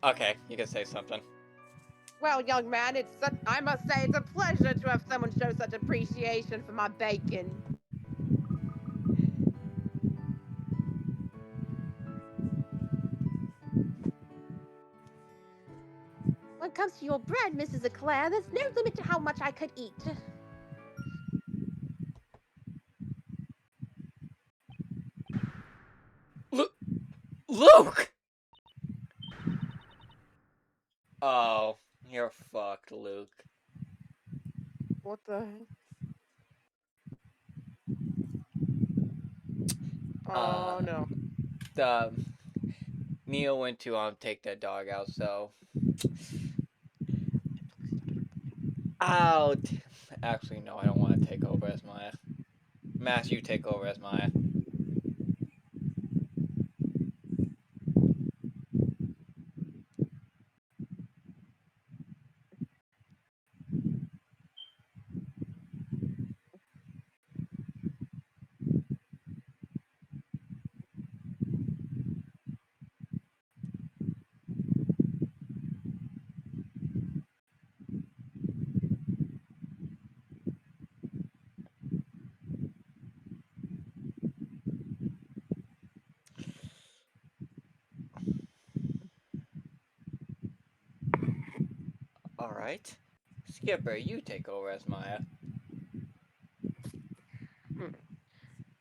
Okay, you can say something. Well, young man, I must say it's a pleasure to have someone show such appreciation for my bacon. When it comes to your bread, Mrs. Eclair, there's no limit to how much I could eat. Luke! Oh, you're fucked, Luke. What the? Oh Uh, no. the Neil went to take that dog out, so out. Actually, no, I don't want to take over as Maya. Mass, you take over as Maya. All right, Skipper, you take over as Maya. Hmm.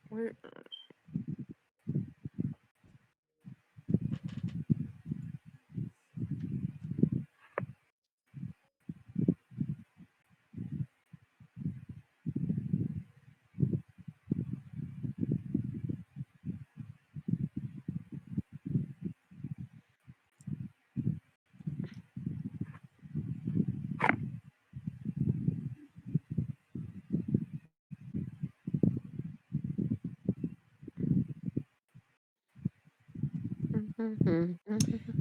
Where?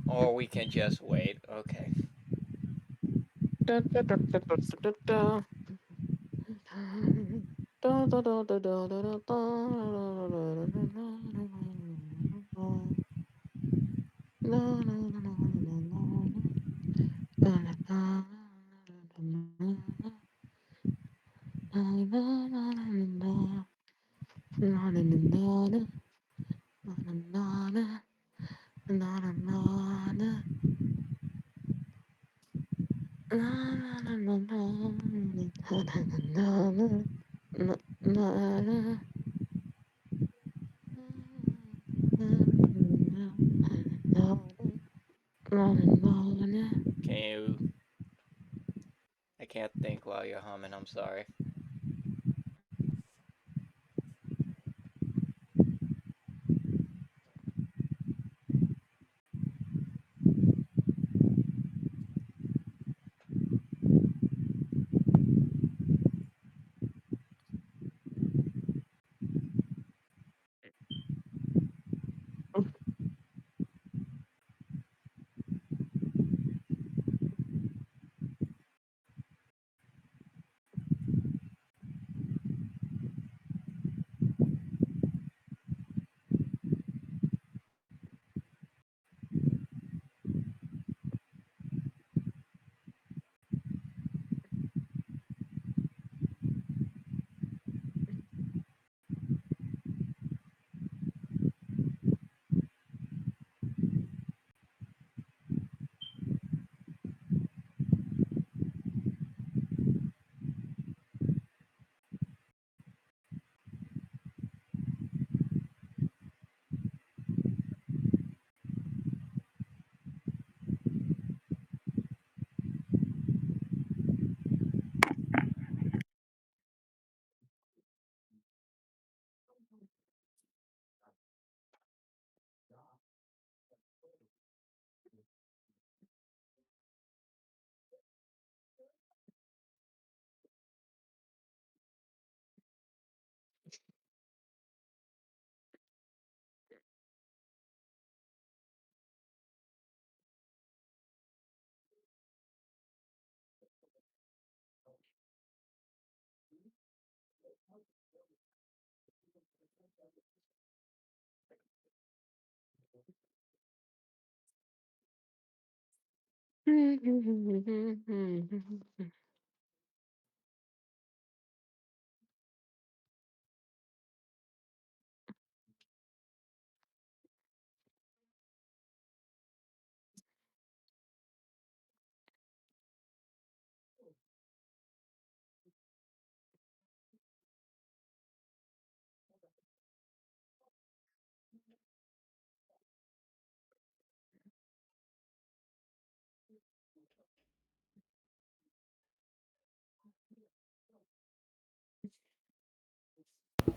Or we can just wait. Okay. Can you? I can't think while you're humming. I'm sorry.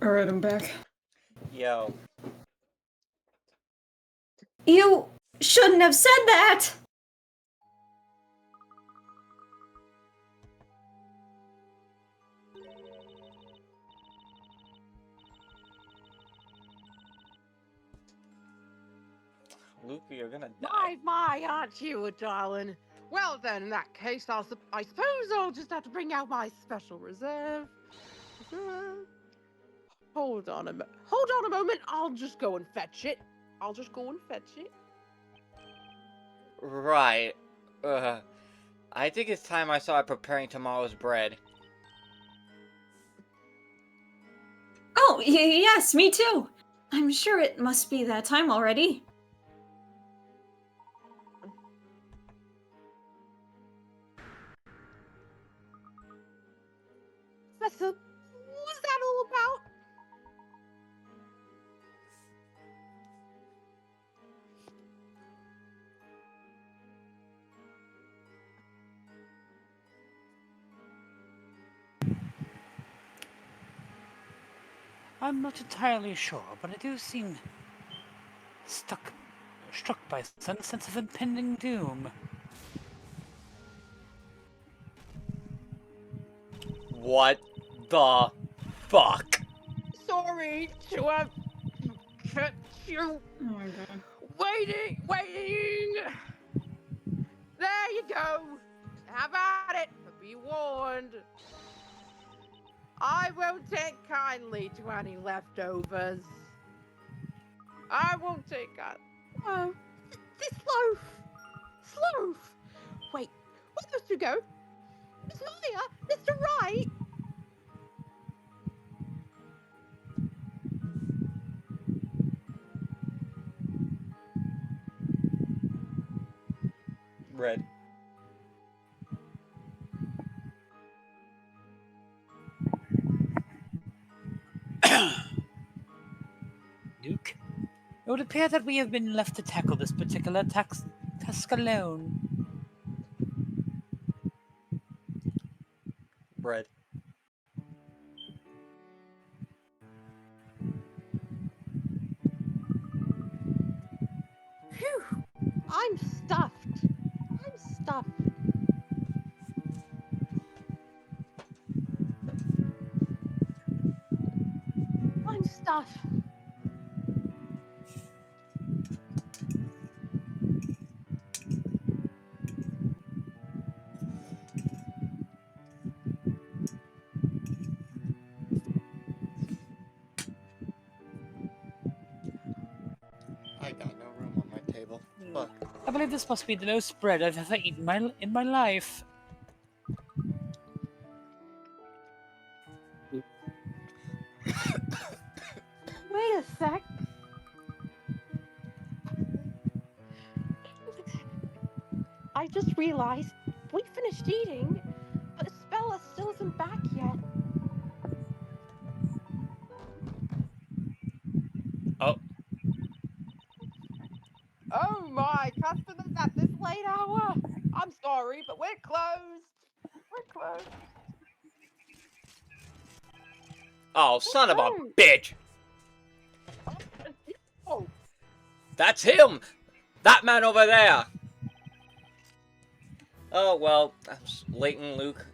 Alright, I'm back. Yo. You shouldn't have said that! Luke, you're gonna die. My, aren't you a darling? Well then, in that case, I suppose I'll just have to bring out my special reserve. Hold on a moment. I'll just go and fetch it. Right. I think it's time I started preparing tomorrow's bread. Oh, yes, me too. I'm sure it must be that time already. What's that all about? I'm not entirely sure, but I do seem struck by some sense of impending doom. What the fuck? Sorry to have kept you Oh my god. waiting. There you go. Have at it, but be warned. I won't take kindly to any leftovers. Oh, this loaf. Wait, where those two go? Miss Maya, Mr. Wright. Red. Luke, it would appear that we have been left to tackle this particular task alone. Red. Phew, I'm stuffed. I got no room on my table. Fuck. I believe this must be the most bread I've ever eaten in my life. Wait a sec. I just realized we finished eating, but Espella still isn't back yet. Oh. Oh my, customers at this late hour? I'm sorry, but we're closed. Oh, son of a Okay. bitch! Oh, That's him! That man over there! Oh, well, Layton, Luke.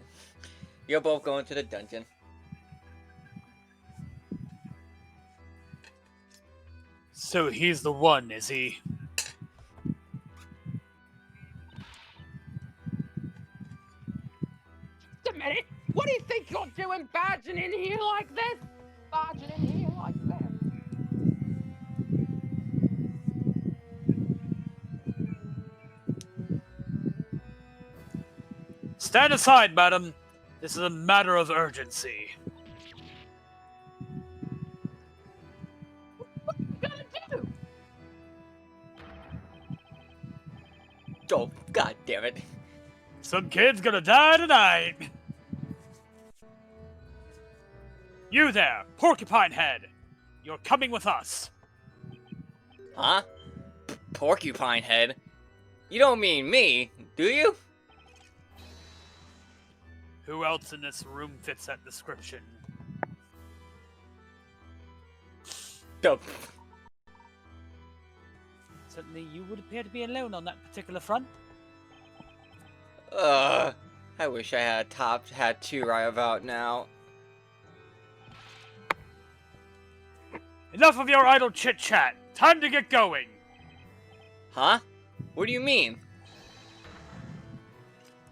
You're both going to the dungeon. So he's the one, is he? just a minute. What do you think you're doing barging in here like this? Stand aside, madam. This is a matter of urgency. What are you gonna do? Oh, god damn it. Some kid's gonna die tonight. You there, porcupine head. You're coming with us. Huh? Porcupine head? You don't mean me, do you? Who else in this room fits that description? Oh, Certainly you would appear to be alone on that particular front. I wish I had two right about now. Enough of your idle chit-chat. Time to get going. Huh? What do you mean?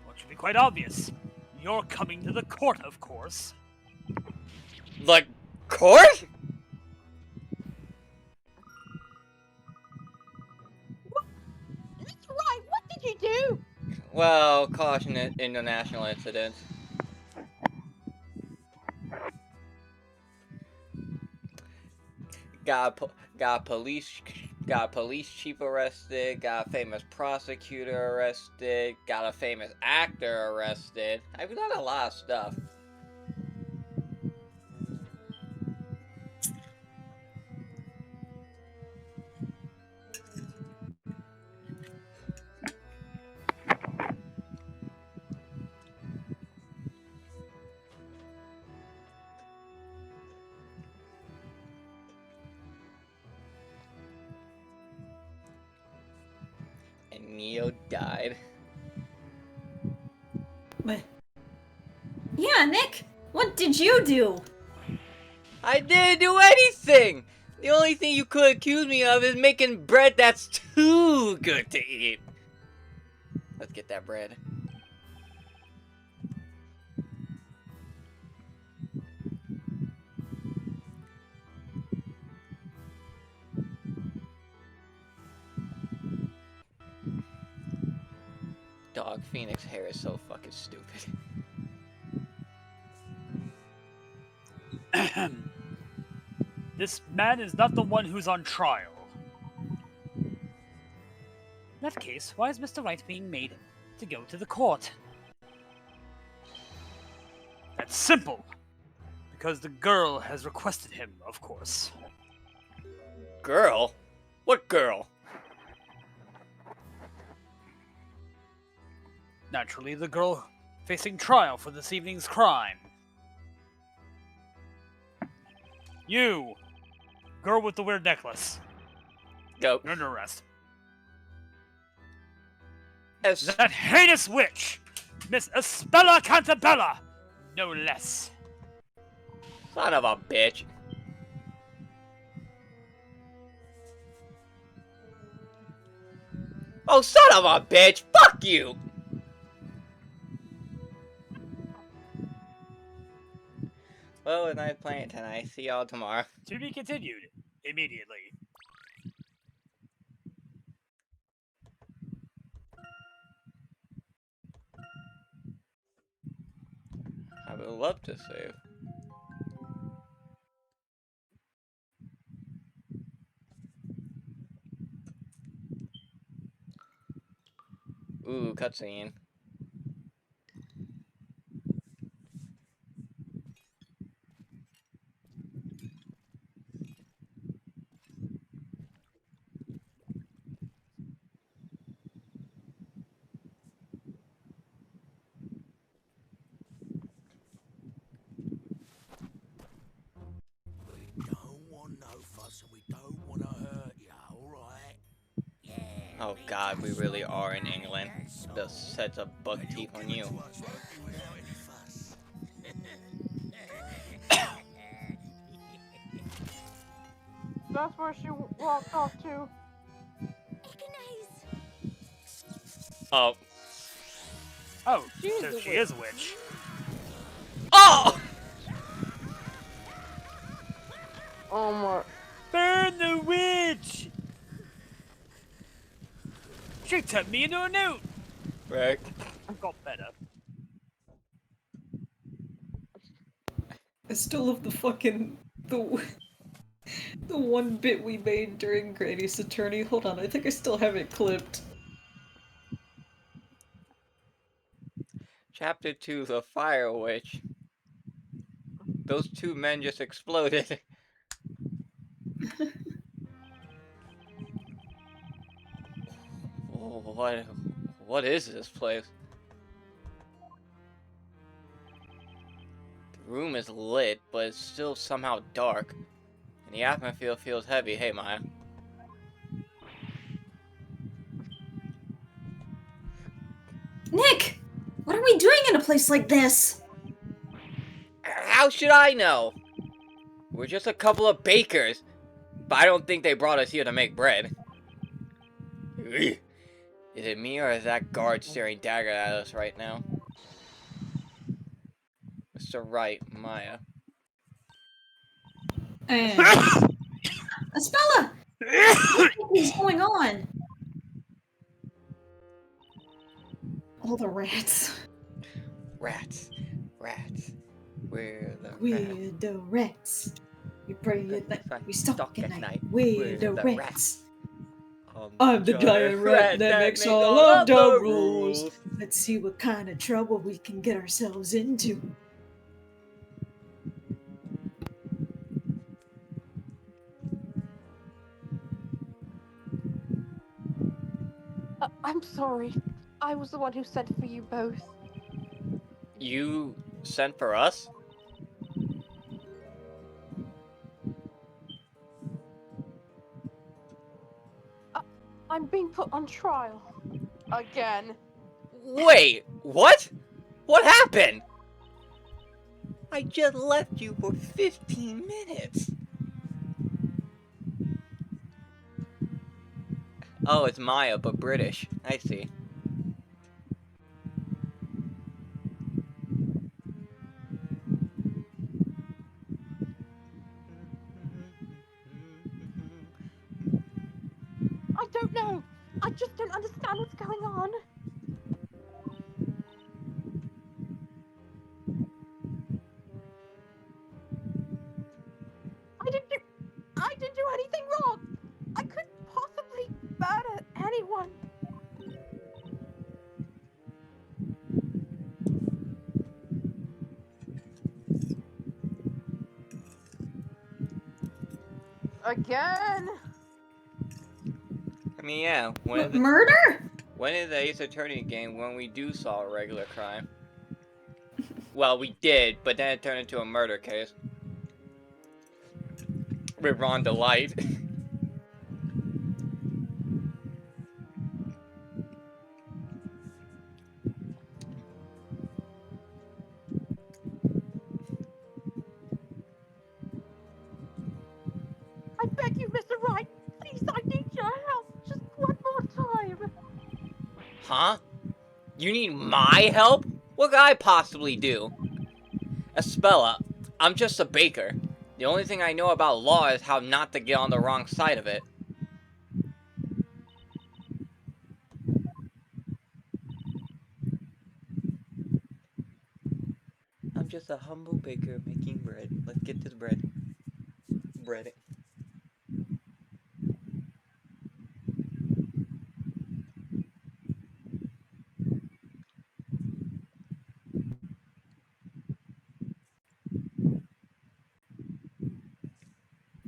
Well, it should be quite obvious. You're coming to the court, of course. Like, court? Mr. Wright, what did you do? Well, caution it international incidents. Got a police chief arrested, got a famous prosecutor arrested, got a famous actor arrested. I've done a lot of stuff. And Neo died. What? Yeah, Nick, what did you do? I didn't do anything! The only thing you could accuse me of is making bread that's too good to eat. Let's get that bread. Dog, Phoenix hair is so fucking stupid. This man is not the one who's on trial. In that case, why is Mr. Wright being made to go to the court? That's simple. Because the girl has requested him, of course. Girl? What girl? Naturally, the girl facing trial for this evening's crime. You! Girl with the weird necklace. Go. You're under arrest. As That heinous witch! Miss Espella Cantabella! No less. son of a bitch. Oh, son of a bitch! Fuck you! Well, it was nice playing tonight. See y'all tomorrow. To be continued immediately. I would love to save. Ooh, cutscene. Oh god, we really are in England. The sets of buck teeth on you. That's where she walked off to. Oh. Oh, She's so a she witch. is a witch. Oh! Oh my. Burn the witch! She turned me into a newt! Right. Got better. still love the fucking the the one bit we made during Granny's attorney. Hold on, I think I still have it clipped. Chapter 2, The Fire Witch. Those two men just exploded. Oh, what is this place? The room is lit, but it's still somehow dark. And the atmosphere feels heavy. Hey, Maya. Nick! What are we doing in a place like this? How should I know? We're just a couple of bakers. But I don't think they brought us here to make bread. Is it me or is that guard staring dagger at us right now? Mr. Wright, Maya. And Espella! What is going on? All the rats. Rats. Rats. We're the We're the rats. We pray at night. We stalk at night. We're the rats. I'm the giant rat that makes all of the rules. Let's see what kind of trouble we can get ourselves into. I'm sorry. I was the one who sent for you both. You sent for us? I'm being put on trial. Again. Wait, what? What happened? I just left you for 15 minutes. Oh, it's Maya, but British. I see. I don't know. I just don't understand what's going on. I didn't do anything wrong. I couldn't possibly murder anyone. Again. I mean, yeah, Murder? when in the Ace Attorney game, when we do solve a regular crime. Well, we did, but then it turned into a murder case. With Rhonda Light. I beg you, Mr. Wright. Please, I need your help. Just one more time. Huh? You need my help? What could I possibly do? Espella, I'm just a baker. The only thing I know about law is how not to get on the wrong side of it. I'm just a humble baker making bread. Let's get this bread. Bread it.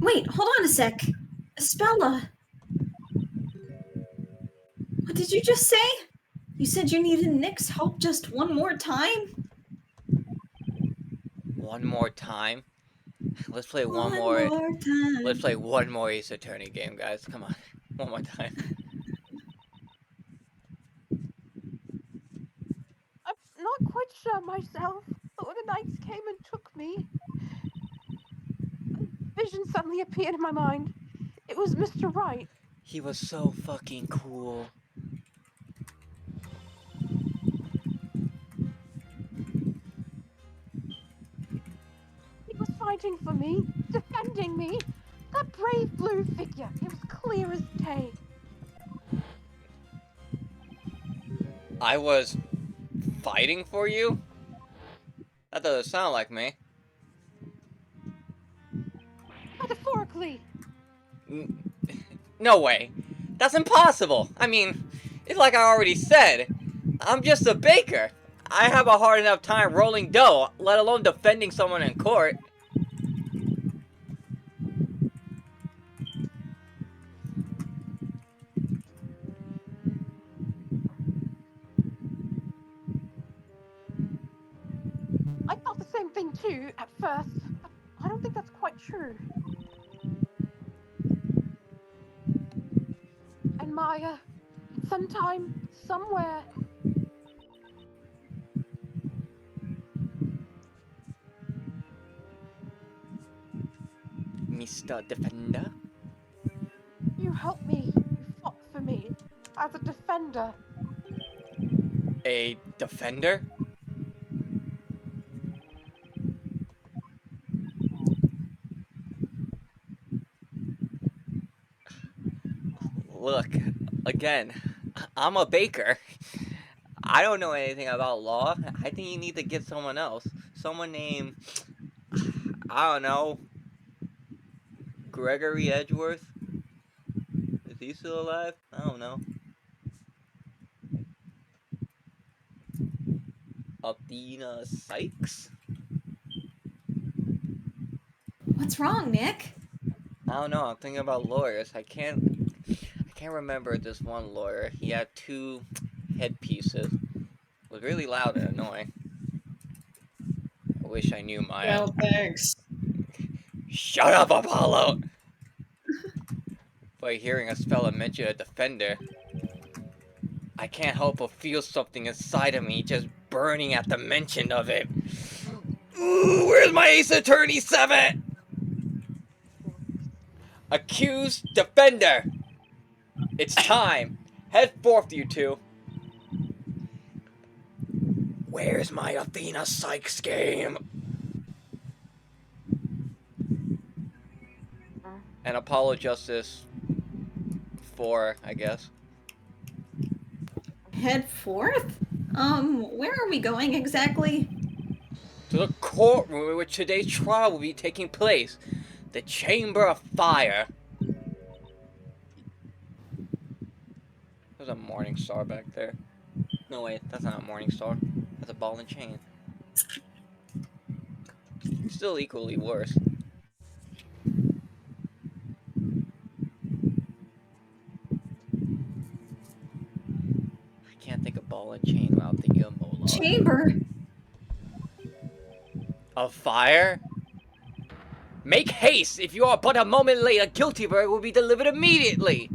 Wait, hold on a sec. Espella. What did you just say? You said you needed Nick's help just one more time? One more time? Let's play one One more time. Let's play one more Ace Attorney game, guys. Come on. One more time. I'm not quite sure myself, but when the knights came and took me, a vision suddenly appeared in my mind. It was Mr. Wright. He was so fucking cool. He was fighting for me, defending me. That brave blue figure. It was clear as day. I was fighting for you? That doesn't sound like me. quickly. No way. That's impossible. I mean, it's like I already said. I'm just a baker. I have a hard enough time rolling dough, let alone defending someone in court. I thought the same thing too at first, but I don't think that's quite true. And Maya, sometime, somewhere, Mr. Defender? you helped me. You fought for me as a defender. A defender? Look, again, I'm a baker. I don't know anything about law. I think you need to get someone else. Someone named, I don't know, Gregory Edgeworth? Is he still alive? I don't know. Athena Sykes? What's wrong, Nick? I don't know. I'm thinking about lawyers. I can't remember this one lawyer. He had 2 headpieces. It was really loud and annoying. I wish I knew Maya. Well, thanks. Shut up, Apollo! By hearing Espella mention a defender, I can't help but feel something inside of me just burning at the mention of it. Ooh, where's my Ace Attorney 7? Accused defender! It's time! Head forth, you two! Where's my Athena Sykes game? And Apollo Justice 4, I guess. Head forth? Where are we going exactly? To the courtroom in which today's trial will be taking place. The Chamber of Fire. There's a morning star back there. No, wait, that's not a morning star. That's a ball and chain. Still equally worse. I can't think of ball and chain without thinking of Molar. Chamber? Of fire? Make haste! If you are but a moment late, a guilty verdict will be delivered immediately!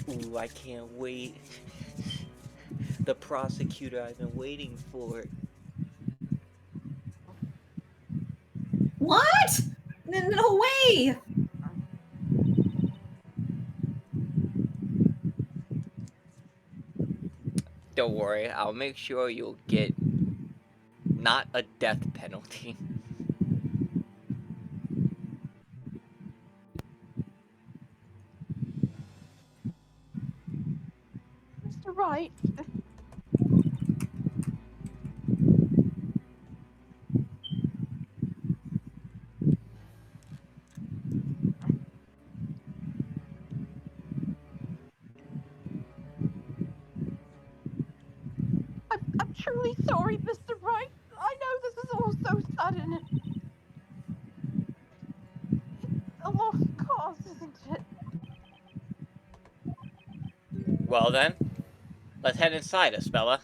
Ooh, I can't wait. The prosecutor I've been waiting for. What? No way! Don't worry, I'll make sure you'll get not a death penalty. Mr. Wright, I'm truly sorry, Mr. Wright. I know this is all so sudden. It's a lost cause, isn't it? Well then, let's head inside, Espella.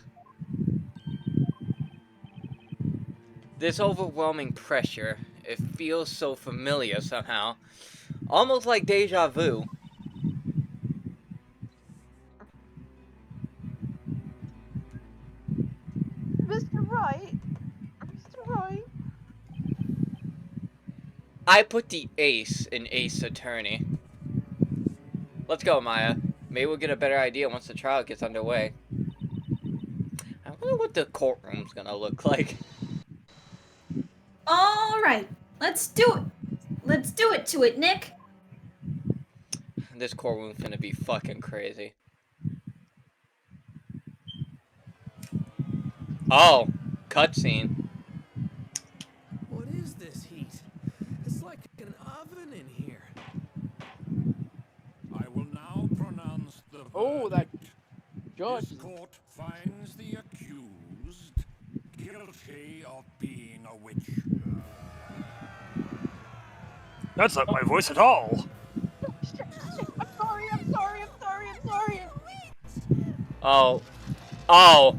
This overwhelming pressure, it feels so familiar somehow. Almost like deja vu. Mr. Wright? Mr. Wright? I put the ace in Ace Attorney. Let's go, Maya. Maybe we'll get a better idea once the trial gets underway. I wonder what the courtroom's gonna look like. Alright, let's do it. Let's do it to it, Nick. This courtroom's gonna be fucking crazy. Oh, cutscene. What is this heat? It's like an oven in here. I will now pronounce the Oh, that verdict. judge. This court finds the accused guilty of being a witch. That's not my voice at all. Shit, I'm sorry, I'm sorry, I'm sorry, I'm sorry. Oh. Oh.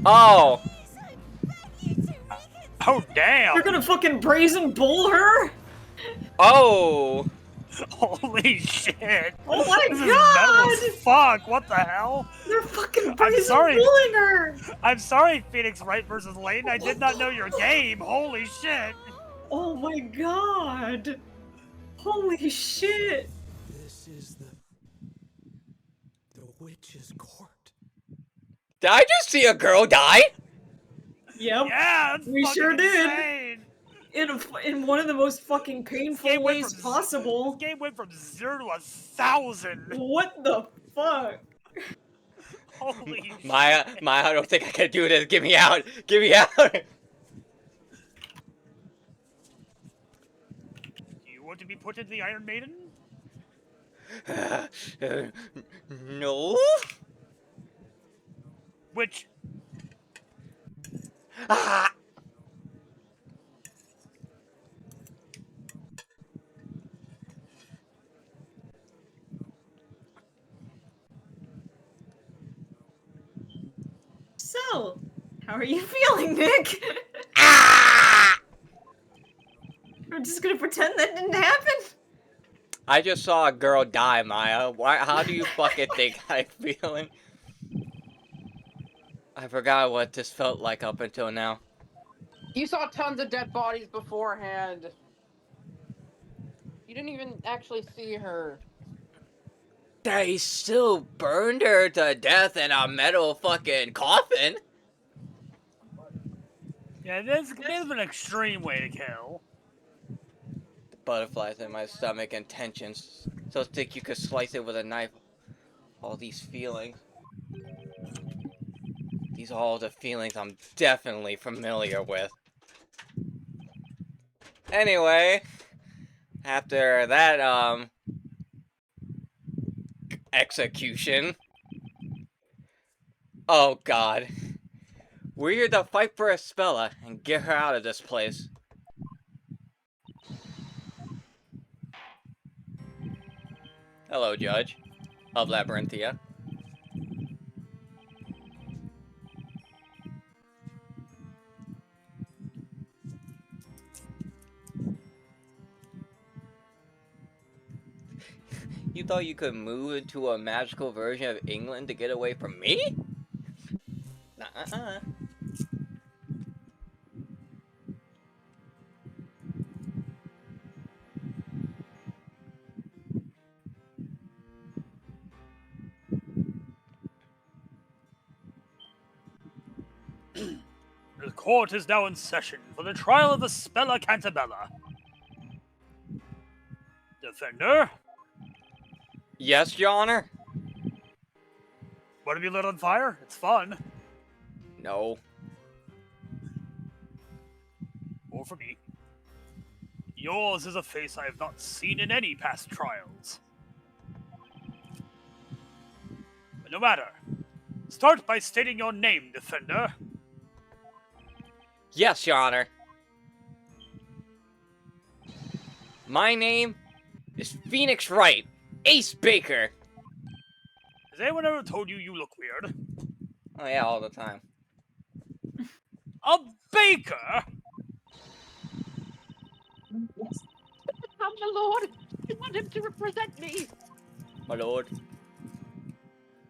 Oh. Oh, damn! You're gonna fucking brazen bull her? Oh. Holy shit! Oh my This is metal god! as fuck! What the hell? They're fucking I'm brazen sorry. bulling her! I'm sorry, Phoenix Wright versus Layton. I did not know your game. Holy shit! Oh my god! Holy shit! This is the witch's court. Did I just see a girl die? Yep. Yeah, that's We fucking sure did. insane. In one of the most fucking This painful game went ways from possible. This game went from 0 to 1,000. What the fuck? Holy shit. Maya, I don't think I can do this. Get me out. Get me out. Do you want to be put into the Iron Maiden? No. Which, Ah. So, how are you feeling, Nick? Ah. We're just gonna pretend that didn't happen? I just saw a girl die, Maya. Why? How do you fucking think I'm feeling? I forgot what this felt like up until now. You saw tons of dead bodies beforehand. You didn't even actually see her. They still burned her to death in a metal fucking coffin. yeah, this is an extreme way to kill. The butterflies in my stomach and tensions. So thick you could slice it with a knife. All these feelings. These are all the feelings I'm definitely familiar with. Anyway, after that, execution. Oh god. We're here to fight for Espella and get her out of this place. Hello, Judge of Labyrinthia. You thought you could move into a magical version of England to get away from me? Nuh-uh. The court is now in session for the trial of Espella Cantabella. Defender, Yes, Your Honor? want to be lit on fire? It's fun. No. Or for me. Yours is a face I have not seen in any past trials. But no matter. Start by stating your name, Defender. Yes, Your Honor. My name is Phoenix Wright, Ace Baker. Has anyone ever told you you look weird? Oh yeah, all the time. A baker? I'm the Lord. I want him to represent me. My lord.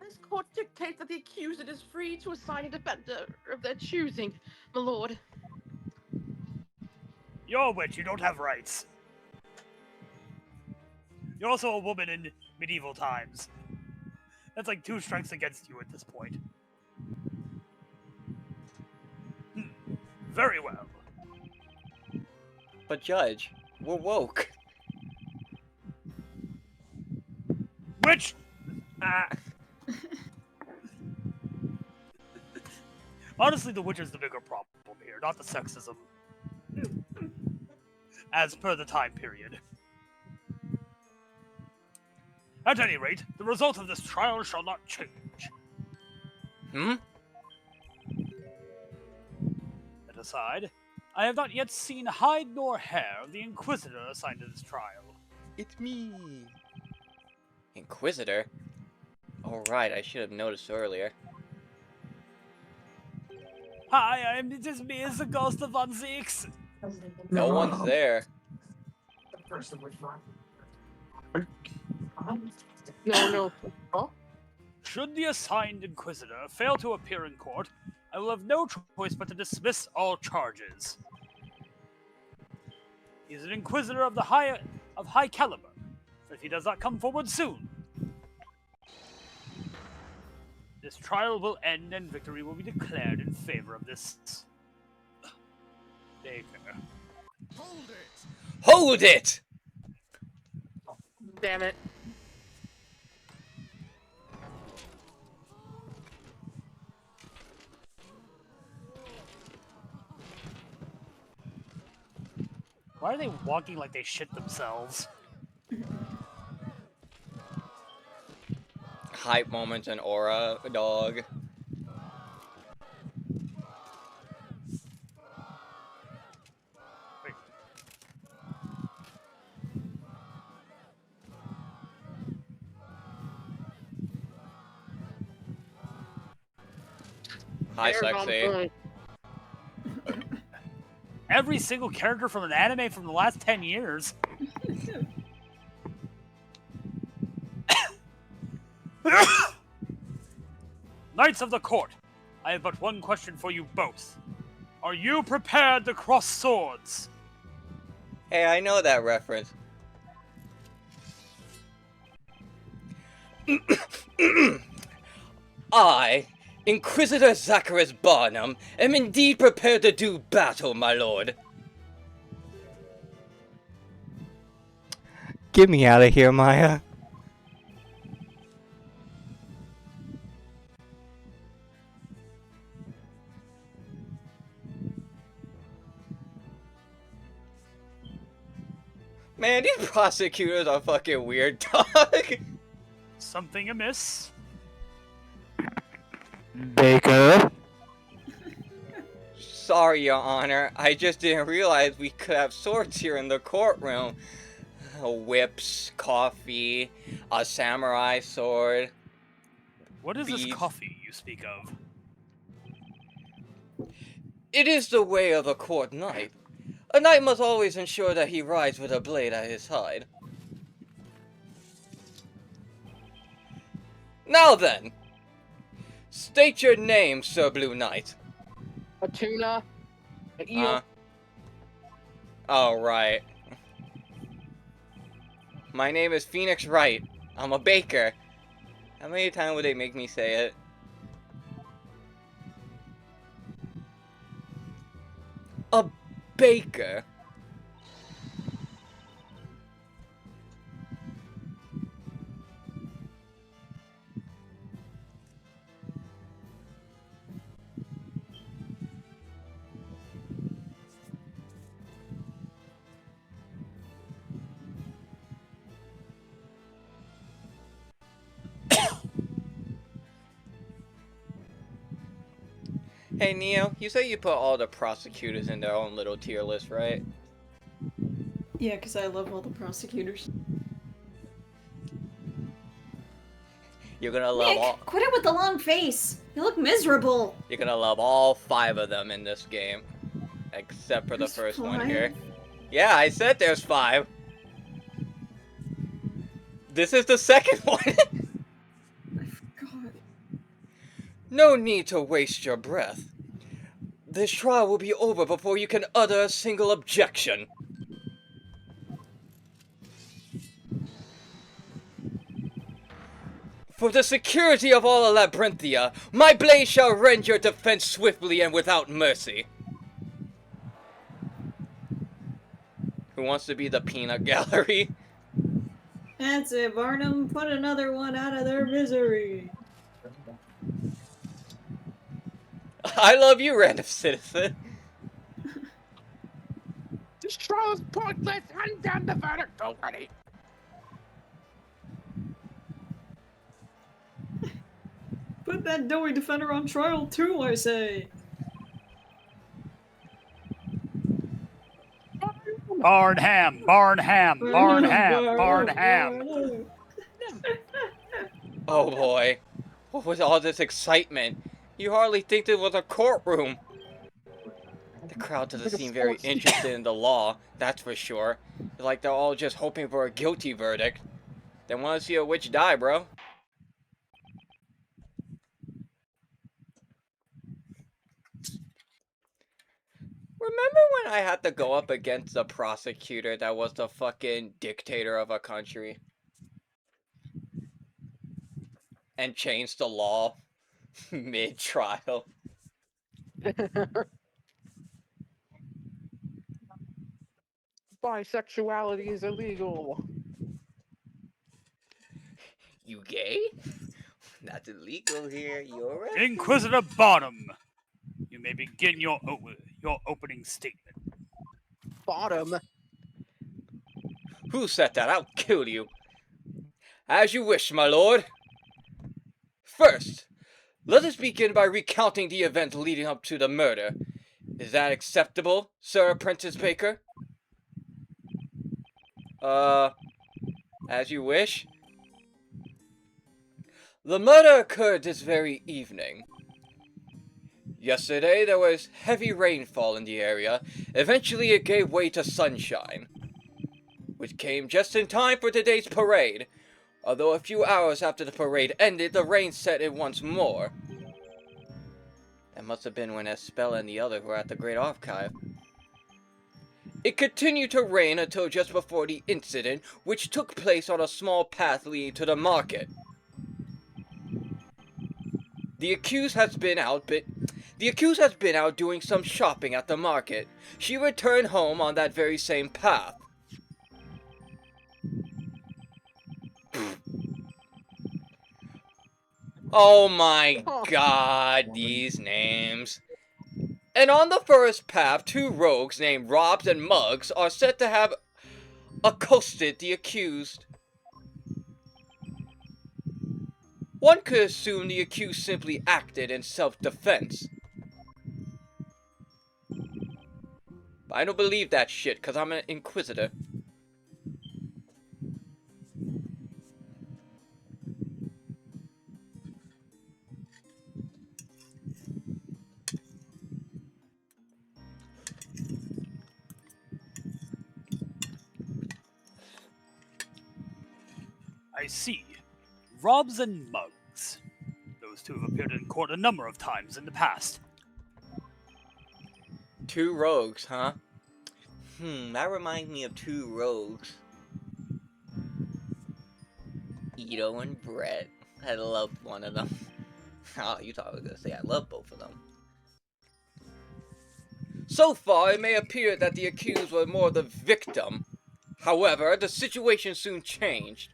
This court dictates that the accused is free to assign a defender of their choosing, my lord. You're a witch, you don't have rights. You're also a woman in medieval times. That's like 2 strikes against you at this point. Very well. But Judge, we're woke. Witch! Ah. Honestly, the Witcher's the bigger problem here, not the sexism. As per the time period. At any rate, the result of this trial shall not change. Hmm? That aside, I have not yet seen hide nor hair of the Inquisitor assigned to this trial. It's me. Inquisitor? Alright, I should have noticed earlier. Hi, it is me, it's the ghost of Von Zeeks. No one's there. No. Huh? Should the assigned Inquisitor fail to appear in court, I will have no choice but to dismiss all charges. He is an Inquisitor of high caliber, but if he does not come forward soon, this trial will end and victory will be declared in favor of this Baker. Hold it! Hold it! Damn it. Why are they walking like they shit themselves? Hype moments and aura, dog. Wait. Hi, They're on sexy. point. Every single character from an anime from the last 10 years. Knights of the Court, I have but one question for you both. Are you prepared to cross swords? Hey, I know that reference. I, Inquisitor Zacharias Barnum, am indeed prepared to do battle, my lord. Get me out of here, Maya. Man, these prosecutors are fucking weird, dog. Something amiss? Baker? Sorry, Your Honor. I just didn't realize we could have swords here in the courtroom. Whips, coffee, a samurai sword. What is this beads. coffee you speak of? It is the way of a court knight. A knight must always ensure that he rides with a blade at his side. Now then, state your name, Sir Blue Knight. A tuna. An eel. Oh, right. My name is Phoenix Wright. I'm a baker. How many times would they make me say it? A baker? Hey Neo, you say you put all the prosecutors in their own little tier list, right? Yeah, because I love all the prosecutors. You're gonna love Nick, all. quit it with the long face. You look miserable. You're gonna love all 5 of them in this game, except for the There's first one 5? here. Yeah, I said there's 5. This is the second one. I forgot. No need to waste your breath. This trial will be over before you can utter a single objection. For the security of all Labyrinthia, my blade shall rend your defense swiftly and without mercy. Who wants to be the peanut gallery? That's it, Barnum. Put another one out of their misery. I love you, random citizen. This trial is pointless. Hand down the verdict already. Put that doughy defender on trial too, I say. Barnham, Barnham, Barnham, Barnham. Oh boy. What was all this excitement? You hardly think this was a courtroom. The crowd doesn't seem very interested in the law, that's for sure. It's like they're all just hoping for a guilty verdict. They want to see a witch die, bro. Remember when I had to go up against a prosecutor that was the fucking dictator of a country? And changed the law mid-trial? Bisexuality is illegal. You gay? That's illegal here. You're right. Inquisitor Bottom, you may begin your opening statement. Bottom. Who said that? I'll kill you. As you wish, my lord. First, let us begin by recounting the events leading up to the murder. Is that acceptable, Sir Apprentice Baker? As you wish. The murder occurred this very evening. Yesterday, there was heavy rainfall in the area. Eventually, it gave way to sunshine, which came just in time for today's parade. Although a few hours after the parade ended, the rain set in once more. That must have been when Espella and the others were at the Great Archive. It continued to rain until just before the incident, which took place on a small path leading to the market. The accused has been out doing some shopping at the market. She returned home on that very same path. Oh my god, these names. And on the first path, two rogues named Robs and Muggs are said to have accosted the accused. One could assume the accused simply acted in self-defense. But I don't believe that shit, because I'm an inquisitor. I see. Robs and Muggs. Those two have appeared in court a number of times in the past. Two rogues, huh? That reminds me of two rogues. Ito and Brett. I loved one of them. Oh, you thought I was gonna say I love both of them. So far, it may appear that the accused was more the victim. However, the situation soon changed.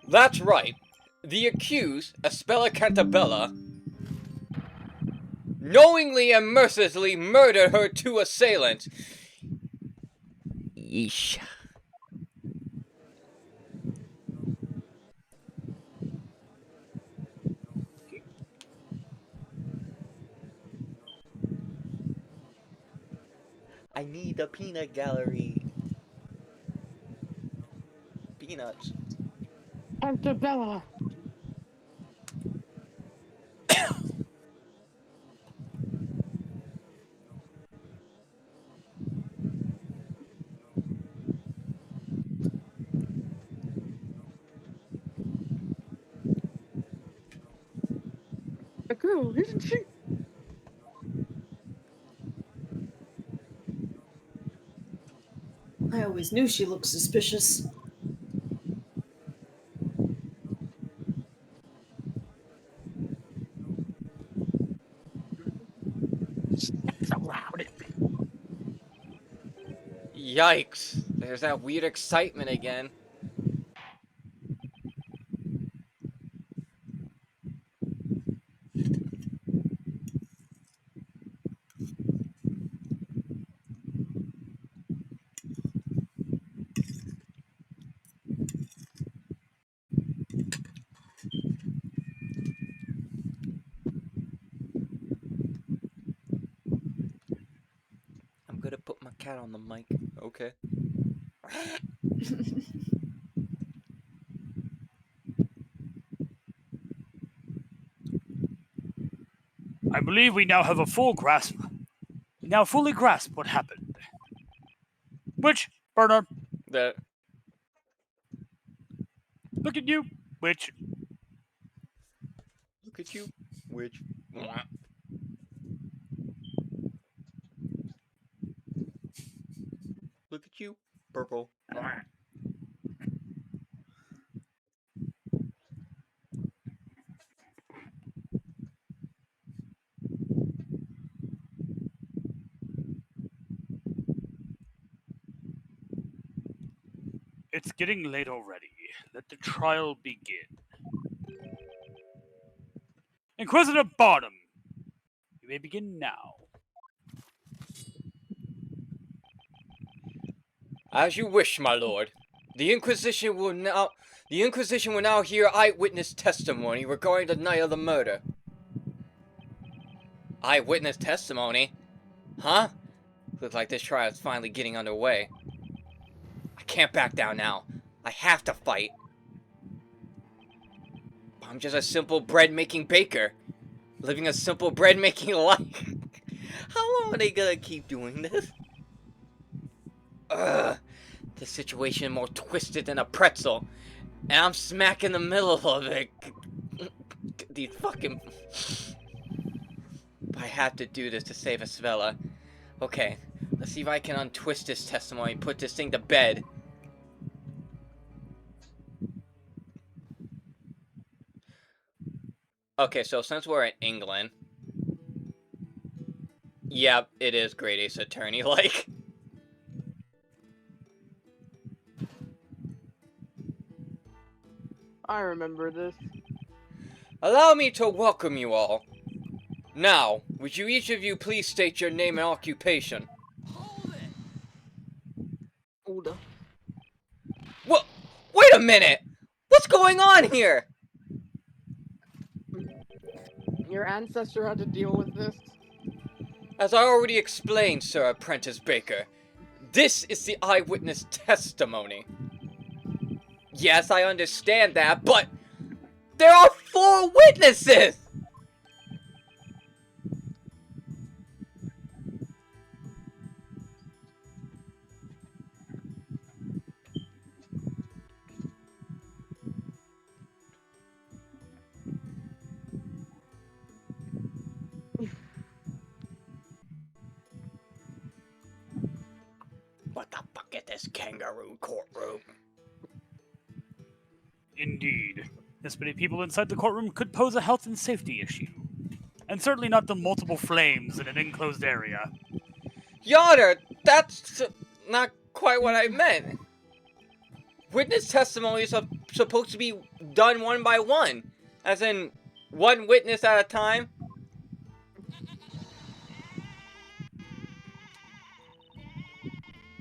That's right. The accused, Espella Cantabella, knowingly and mercilessly murdered her two assailants. Yeesh. I need the peanut gallery. Peanuts. Antebella. A girl, isn't she? I always knew she looked suspicious. That's allowed. Yikes. There's that weird excitement again. Cat on the mic. Okay. I believe we now have a full grasp. We now fully grasp what happened. Which, Burner, That. look at you. Which, Look at you. Which. Look at you. Purple. it's getting late already. Let the trial begin. Inquisitor Barnum, you may begin now. As you wish, my lord. The Inquisition will now hear eyewitness testimony regarding the night of the murder. Eyewitness testimony? Huh? Looks like this trial is finally getting underway. I can't back down now. I have to fight. I'm just a simple bread-making baker. Living a simple bread-making life. How long are they gonna keep doing this? Ugh. The situation is more twisted than a pretzel. And I'm smack in the middle of it. These fucking... I have to do this to save Espella. Okay, let's see if I can untwist this testimony and put this thing to bed. Okay, so since we're in England... Yep, it is Great Ace Attorney-like. I remember this. Allow me to welcome you all. Now, would you each of you please state your name and occupation? Hold it! Older. What? Wait a minute! What's going on here? Your ancestor had to deal with this. As I already explained, Sir Apprentice Baker, this is the eyewitness testimony. Yes, I understand that, but there are 4 witnesses! What the fuck is this kangaroo courtroom? Indeed. This many people inside the courtroom could pose a health and safety issue. And certainly not the multiple flames in an enclosed area. Yonder, that's not quite what I meant. Witness testimonies are supposed to be done one by one. As in, one witness at a time.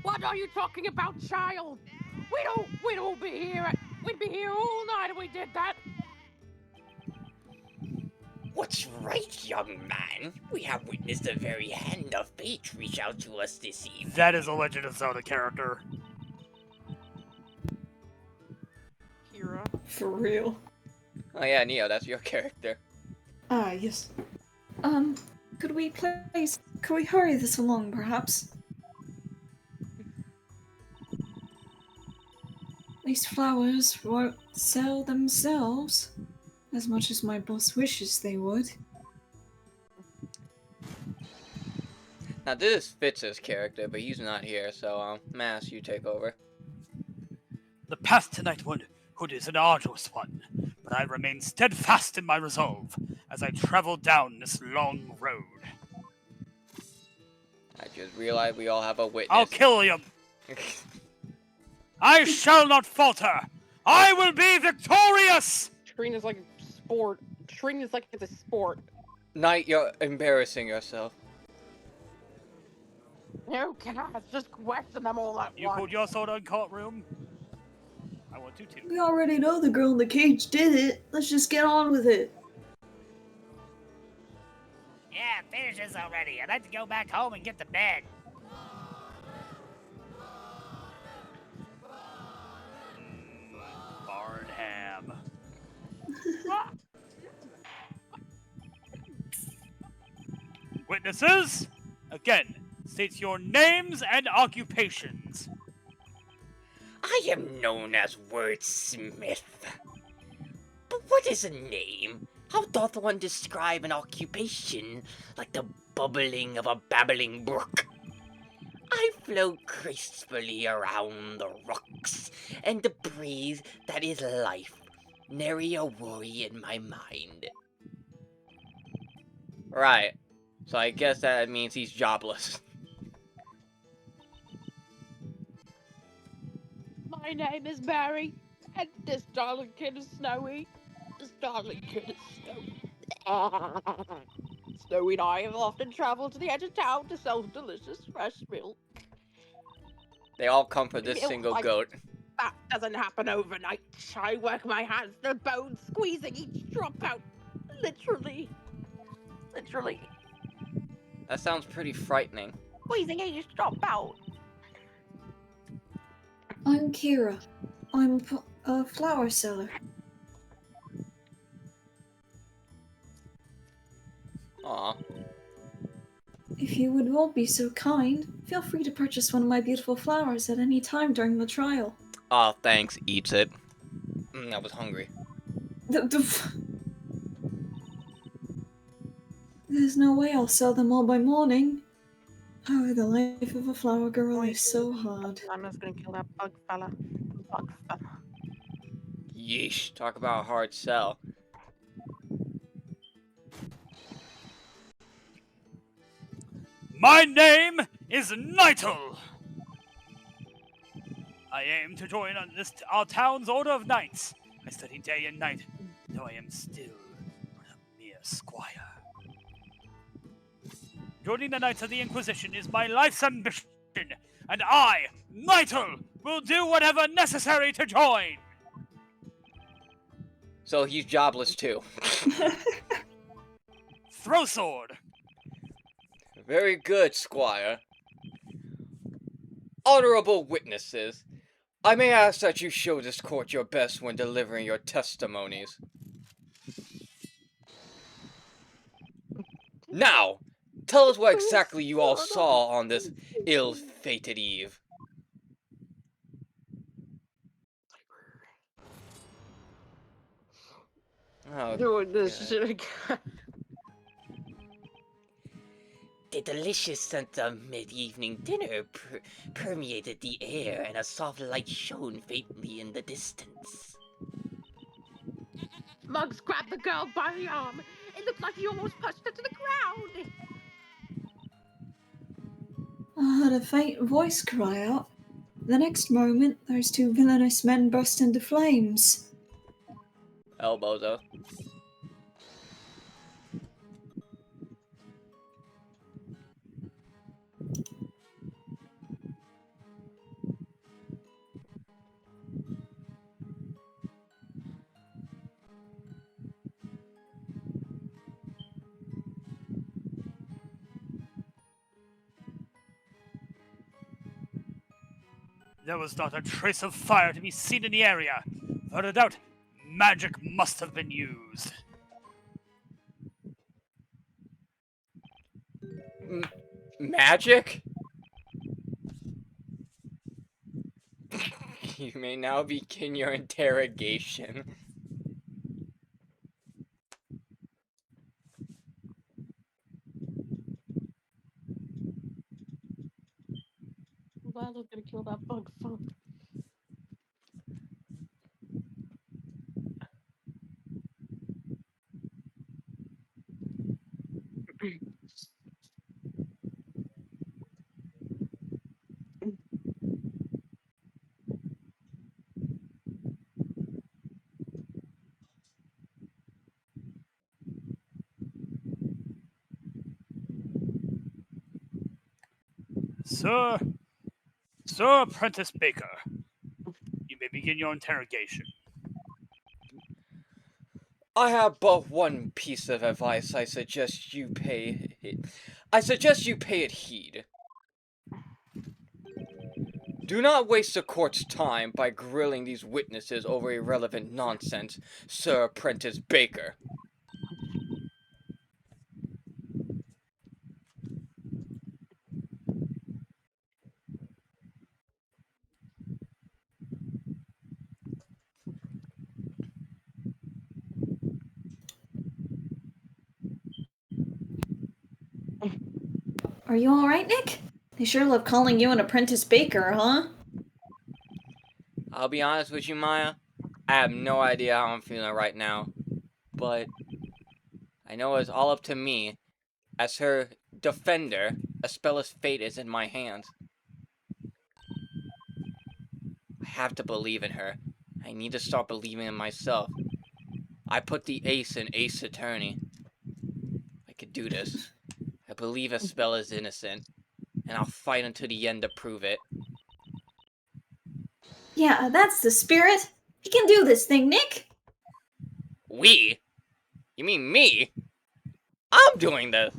What are you talking about, child? We don't be here. We'd be here all night if we did that. What's right, young man? We have witnessed the very hand of fate reach out to us this evening. That is a Legend of Zelda character. Kira. For real. Oh yeah, Neo, that's your character. Ah, yes. Could we hurry this along, perhaps? These flowers won't sell themselves, as much as my boss wishes they would. Now this fits his character, but he's not here, so Mass, you take over. The path to Knightwood is an arduous one, but I remain steadfast in my resolve as I travel down this long road. I just realized we all have a witness. I'll kill you! I shall not falter! I will be victorious! Treating is like a sport. Treating is like it's a sport. Knight, you're embarrassing yourself. You can't just question them all at You once. pulled your sword on courtroom? I want to too. We already know the girl in the cage did it. Let's just get on with it. Yeah, finish this already. I'd like to go back home and get to bed. am. Witnesses, again, state your names and occupations. I am known as Wordsmith. But what is a name? How doth one describe an occupation like the bubbling of a babbling brook? I float gracefully around the rocks and the breeze that is life, nary a worry in my mind. Right. So I guess that means he's jobless. My name is Barry, and this darling kid is Snowy. This darling kid is Snowy. Snowy and I have often traveled to the edge of town to sell delicious fresh milk. They all come for this Milk single like goat. That doesn't happen overnight. I work my hands to the bone, squeezing each drop out. Literally. Literally. That sounds pretty frightening. Squeezing each drop out. I'm Kira. I'm a flower seller. Aw. If you would all be so kind, feel free to purchase one of my beautiful flowers at any time during the trial. Aw, thanks. Eats it. I was hungry. There's no way I'll sell them all by morning. Oh, the life of a flower girl is so hard. I'm just gonna kill that bug fella. Bug fella. Yeesh. Talk about a hard sell. My name is Nightle. I aim to join on our town's order of knights. I study day and night, though I am still but a mere squire. Joining the Knights of the Inquisition is my life's ambition, and I, Nightle, will do whatever necessary to join. So he's jobless too. Throw sword. Very good, Squire. Honorable witnesses, I may ask that you show this court your best when delivering your testimonies. Now, tell us what exactly you all saw on this ill-fated eve. Oh, Doing this shit again. the delicious scent of mid-evening dinner permeated the air, and a soft light shone faintly in the distance. Muggs grabbed the girl by the arm. It looked like he almost pushed her to the ground. I heard a faint voice cry out. The next moment, those two villainous men burst into flames. Elbozo. There was not a trace of fire to be seen in the area. Without a doubt, magic must have been used. Magic? You may now begin your interrogation. I'm glad I was gonna kill that bug fella. Sir Apprentice Baker, you may begin your interrogation. I have but one piece of advice. I suggest you pay it heed. Do not waste the court's time by grilling these witnesses over irrelevant nonsense, Sir Apprentice Baker. Are you alright, Nick? They sure love calling you an apprentice baker, huh? I'll be honest with you, Maya. I have no idea how I'm feeling right now. But I know it's all up to me. As her defender, Espella's fate is in my hands. I have to believe in her. I need to start believing in myself. I put the ace in Ace Attorney. I could do this. I believe Espella's innocent. And I'll fight until the end to prove it. Yeah, that's the spirit. We can do this thing, Nick. We? You mean me? I'm doing this!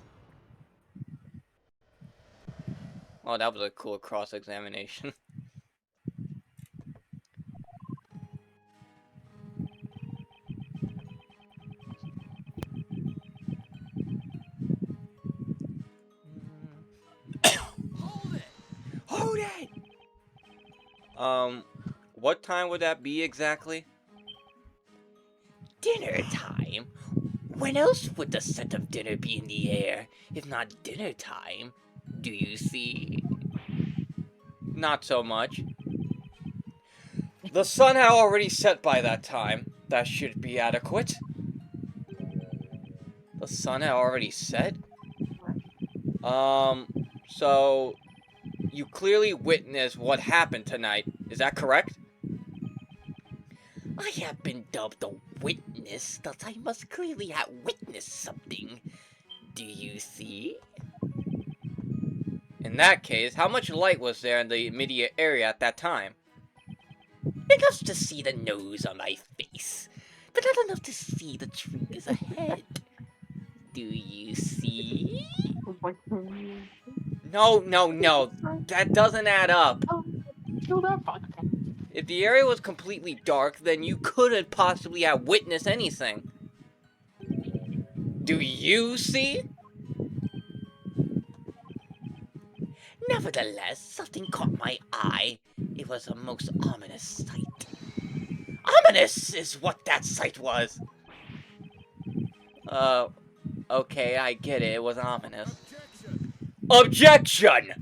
Oh, that was a cool cross-examination. Hold it! What time would that be exactly? Dinner time? When else would the scent of dinner be in the air, if not dinner time? Do you see? Not so much. The sun had already set by that time. That should be adequate. The sun had already set? So you clearly witnessed what happened tonight. Is that correct? I have been dubbed a witness, thus I must clearly have witnessed something. Do you see? In that case, how much light was there in the immediate area at that time? Enough to see the nose on my face, but not enough to see the trees ahead. Do you see? No, that doesn't add up. If the area was completely dark, then you couldn't possibly have witnessed anything. Do you see? Nevertheless, something caught my eye. It was a most ominous sight. Ominous is what that sight was! Okay, I get it. It was ominous. Objection!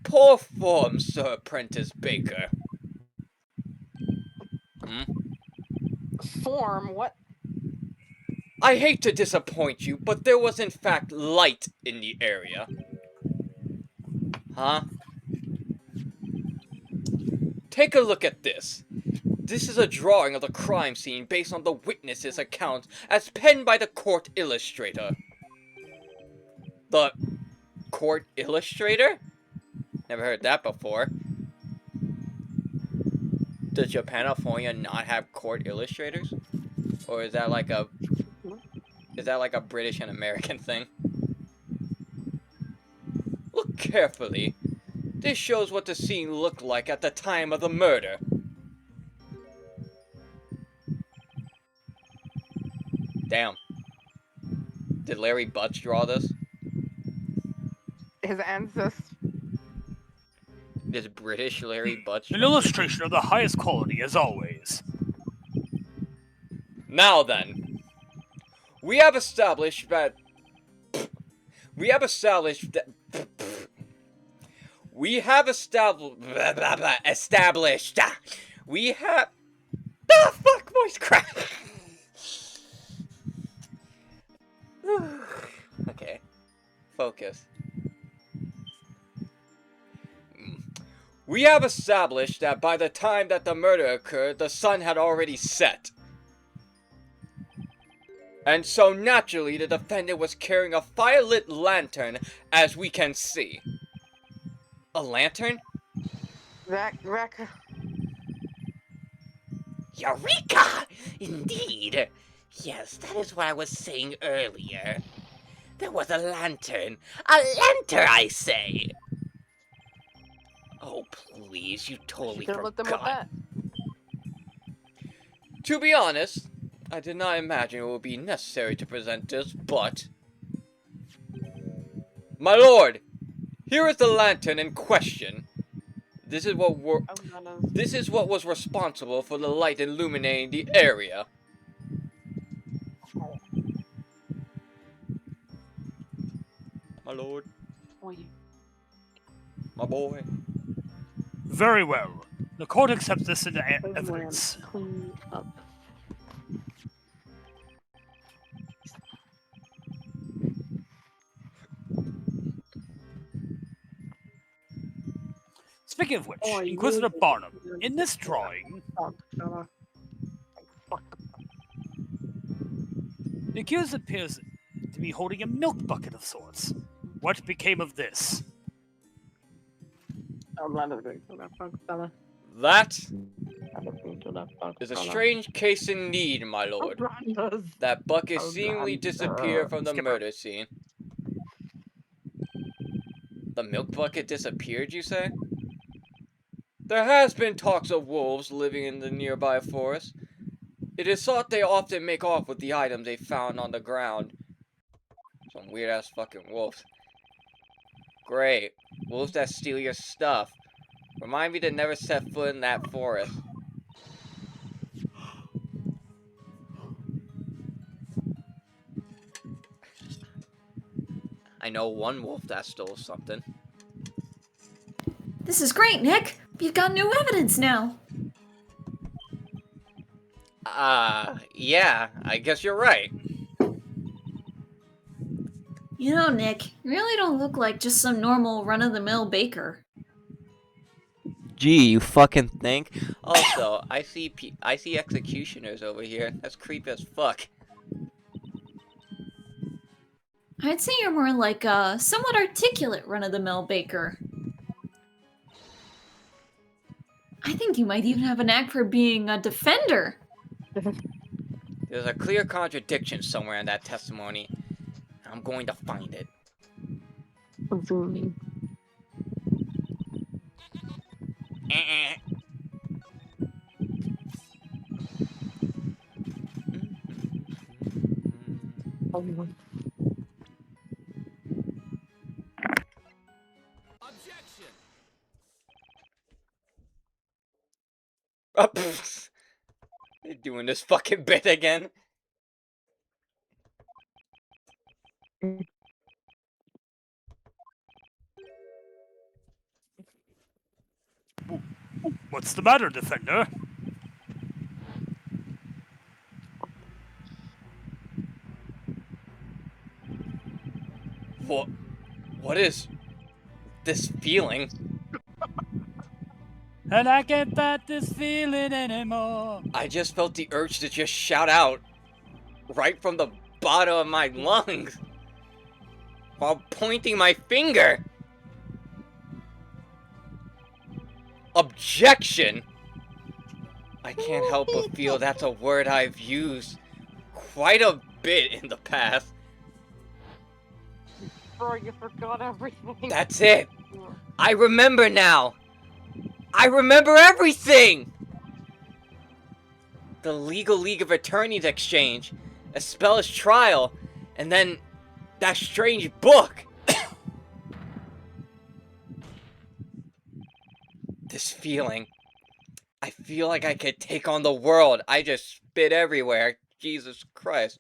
Poor form, Sir Apprentice Baker. Form? What? I hate to disappoint you, but there was in fact light in the area. Huh? Take a look at this. This is a drawing of the crime scene based on the witness's account as penned by the court illustrator. The court illustrator? Never heard that before. Does Japanophobia not have court illustrators? Or is that like a British and American thing? Look carefully. This shows what the scene looked like at the time of the murder. Damn. Did Larry Butts draw this? His ancestors. This British Larry Butts An illustration of the highest quality, as always. Now then, we have established that we have established the fuck voice crack. Okay, focus. We have established that by the time that the murder occurred, the sun had already set. And so naturally, the defendant was carrying a firelit lantern, as we can see. A lantern? Eureka! Eureka! Indeed! Yes, that is what I was saying earlier. There was a lantern. A lantern, I say! Oh, please, you totally You could have looked them with forgot. that. To be honest, I did not imagine it would be necessary to present this, but... My lord, here is the lantern in question. This is what was responsible for the light illuminating the area. My lord. My boy. Very well. The court accepts this into evidence. Clean up. Speaking of which, Inquisitor Barnum, in this drawing, the accused appears to be holding a milk bucket of sorts. What became of this? That is a strange case indeed, my lord. That bucket seemingly disappeared from the murder scene. The milk bucket disappeared, you say? There has been talks of wolves living in the nearby forest. It is thought they often make off with the items they found on the ground. Some weird-ass fucking wolves. Great. Wolves that steal your stuff. Remind me to never set foot in that forest. I know one wolf that stole something. This is great, Nick. You've got new evidence now. Yeah, I guess you're right. You know, Nick, you really don't look like just some normal run-of-the-mill baker. Gee, you fucking think? Also, I see executioners over here. That's creepy as fuck. I'd say you're more like a somewhat articulate run-of-the-mill baker. I think you might even have a knack for being a defender. There's a clear contradiction somewhere in that testimony. I'm going to find it. Objection! They're doing this fucking bit again. What's the matter, defender? What is this feeling? And I can't fight this feeling anymore. I just felt the urge to just shout out right from the bottom of my lungs while pointing my finger. Objection! I can't help but feel that's a word I've used quite a bit in the past. Bro, you forgot everything. That's it! I remember now! I remember everything! The Legal League of Attorneys exchange, Espella's trial, and then that strange book! This feeling. I feel like I could take on the world. I just spit everywhere. Jesus Christ.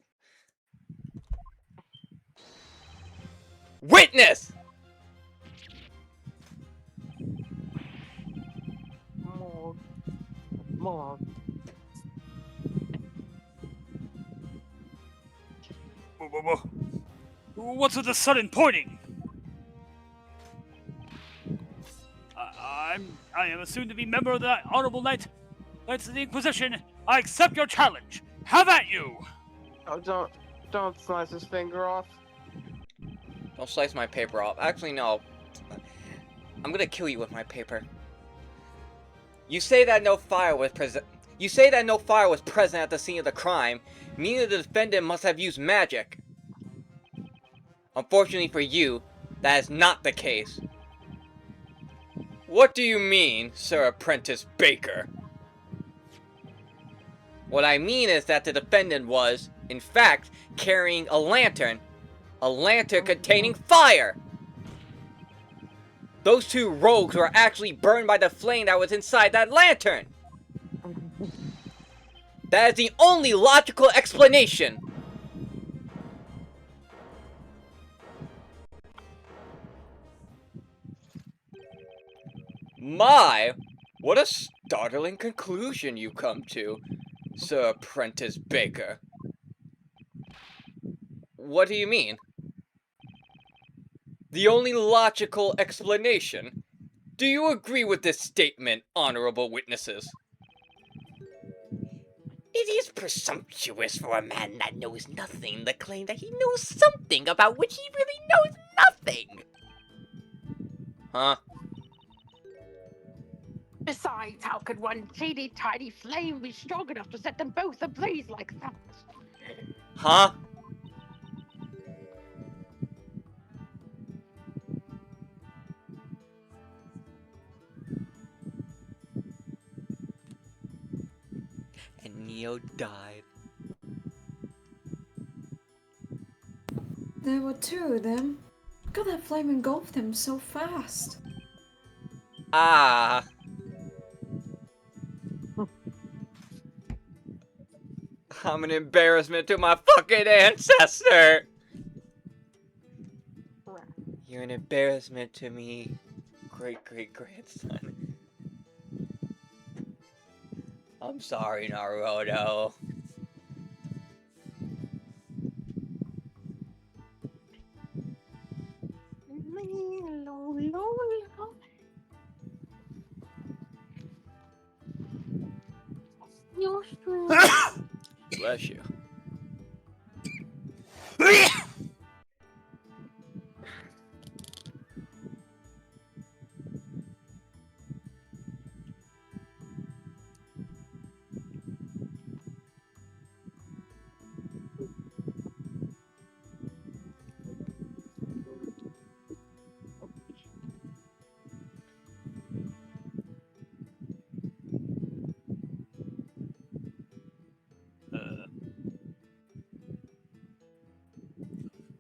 Witness! More. What's with the sudden pointing? I am a soon-to-be member of the Honorable Knights of the Inquisition. I accept your challenge. Have at you! Oh, don't slice his finger off. Don't slice my paper off. Actually, no. I'm gonna kill you with my paper. You say that no fire was present. You say that no fire was present at the scene of the crime, meaning the defendant must have used magic. Unfortunately for you, that is not the case. What do you mean, Sir Apprentice Baker? What I mean is that the defendant was, in fact, carrying a lantern containing fire! Those two rogues were actually burned by the flame that was inside that lantern! That is the only logical explanation! My, what a startling conclusion you come to, Sir Apprentice Baker. What do you mean? The only logical explanation? Do you agree with this statement, honorable witnesses? It is presumptuous for a man that knows nothing to claim that he knows something about which he really knows nothing. Huh? Besides, how could one teeny tiny flame be strong enough to set them both ablaze like that? Huh? And Neo died. There were two of them. Look how that flame engulfed them so fast. Ah. I'm an embarrassment to my fucking ancestor! You're an embarrassment to me, great-great-grandson. I'm sorry, Naruto. You're true. Bless you.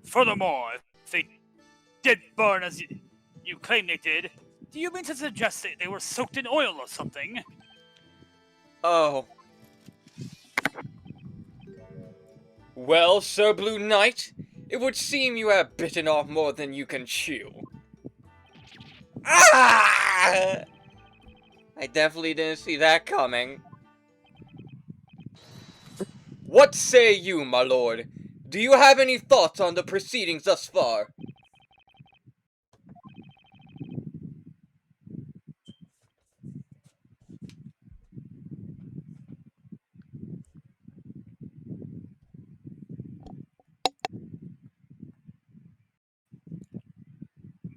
Furthermore, if they did burn as you claim they did, do you mean to suggest that they were soaked in oil or something? Oh. Well, Sir Blue Knight, it would seem you have bitten off more than you can chew. Ah! I definitely didn't see that coming. What say you, my lord? Do you have any thoughts on the proceedings thus far?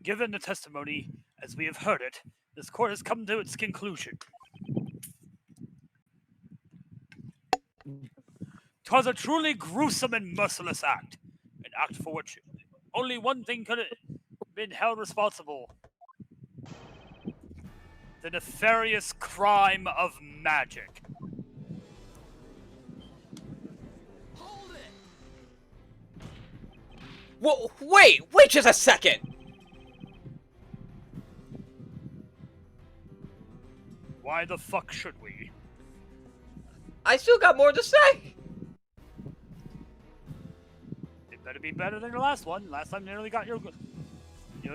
Given the testimony, as we have heard it, this court has come to its conclusion. 'Twas a truly gruesome and merciless act, an act for which only one thing could have been held responsible: the nefarious crime of magic. Hold it! Whoa, wait just a second! Why the fuck should we? I still got more to say! It better be better than the last one. Last time nearly got your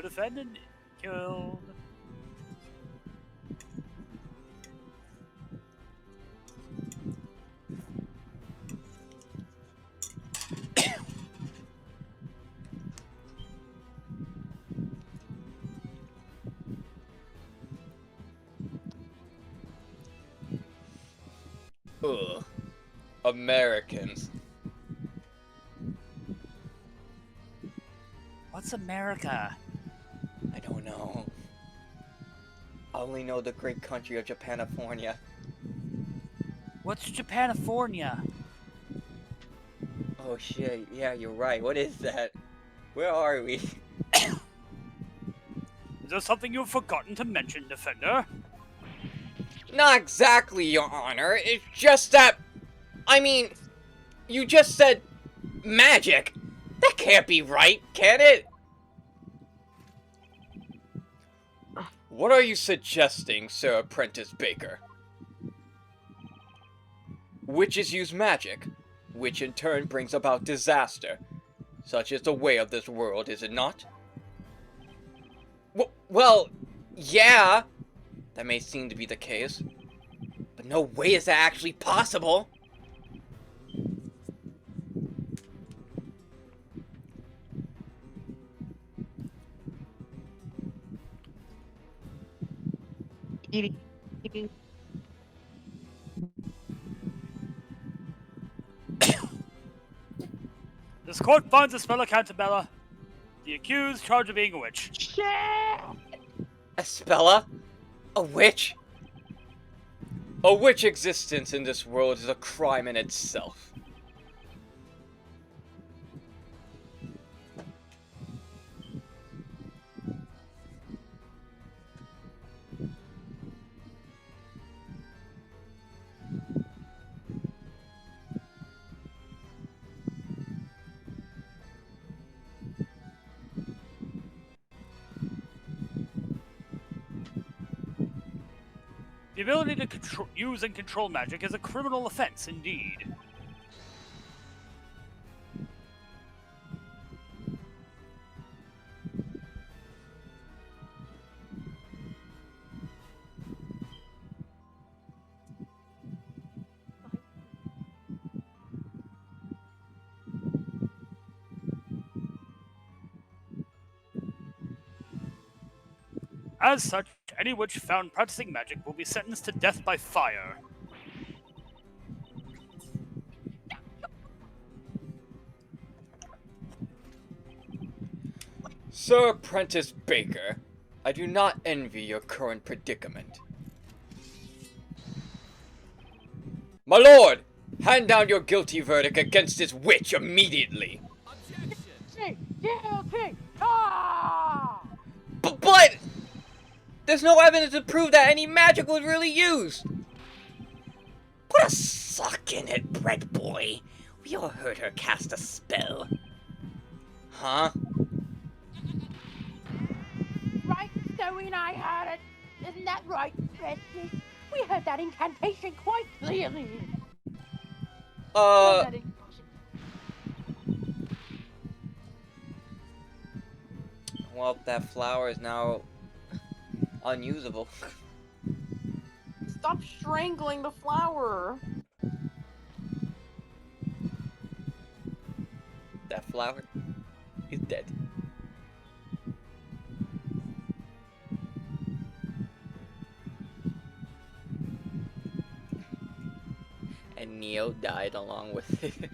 defendant killed. Ugh. Americans. What's America? I don't know. I only know the great country of Japanifornia. What's Japanifornia? Oh shit, yeah, you're right. What is that? Where are we? Is there something you've forgotten to mention, Defender? Not exactly, Your Honor. It's just that... I mean, you just said magic. That can't be right, can it? What are you suggesting, Sir Apprentice Baker? Witches use magic, which in turn brings about disaster. Such is the way of this world, is it not? Well, yeah. That may seem to be the case. But no way is that actually possible. This court finds Espella Cantabella, the accused, charged of being a witch. Shit! Espella? A witch? A witch existence in this world is a crime in itself. The ability to use and control magic is a criminal offense, indeed. As such, any witch found practicing magic will be sentenced to death by fire. Sir Apprentice Baker, I do not envy your current predicament. My lord, hand down your guilty verdict against this witch immediately. Guilty! Ah! But there's no evidence to prove that any magic was really used. Put a sock in it, bread boy. We all heard her cast a spell. Huh? Right, Snowy and I heard it. Isn't that right, Precious? We heard that incantation quite clearly. Well, that flower is now unusable. Stop strangling the flower. That flower is dead. And Neo died along with it.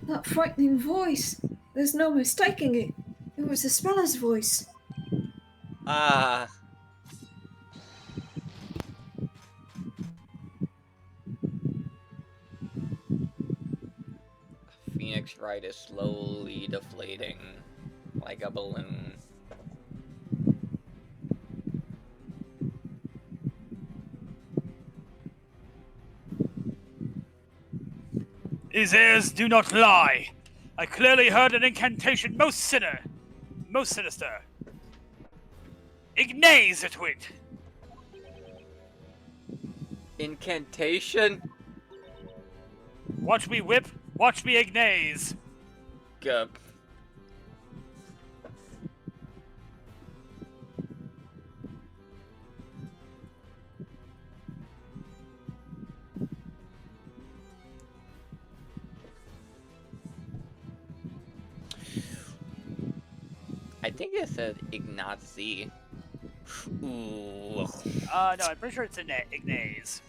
That frightening voice. There's no mistaking it. It was Espella's voice. Ah. Phoenix Wright is slowly deflating like a balloon. His ears do not lie. I clearly heard an incantation most sinister. Ignaze it went. Incantation? Watch me whip, watch me ignaze. Gup. I think it says Ignazi. Ooh. No, I'm pretty sure it's in ignaze.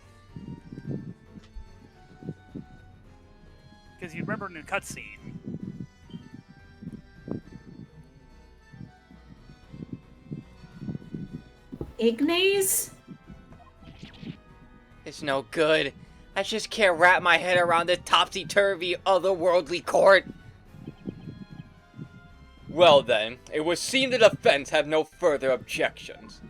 Because you remember in the cutscene. Ignaze? It's no good. I just can't wrap my head around this topsy-turvy, otherworldly court. Well then, it would seem the defense have no further objections.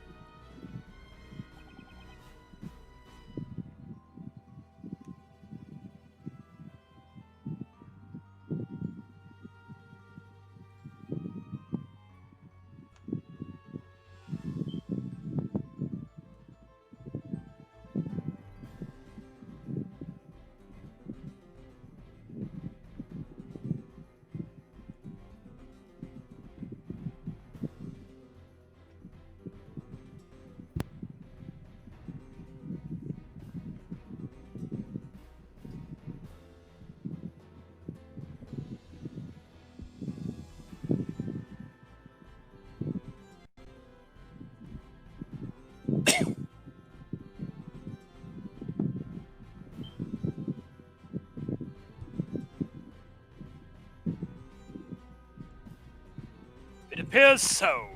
It appears so.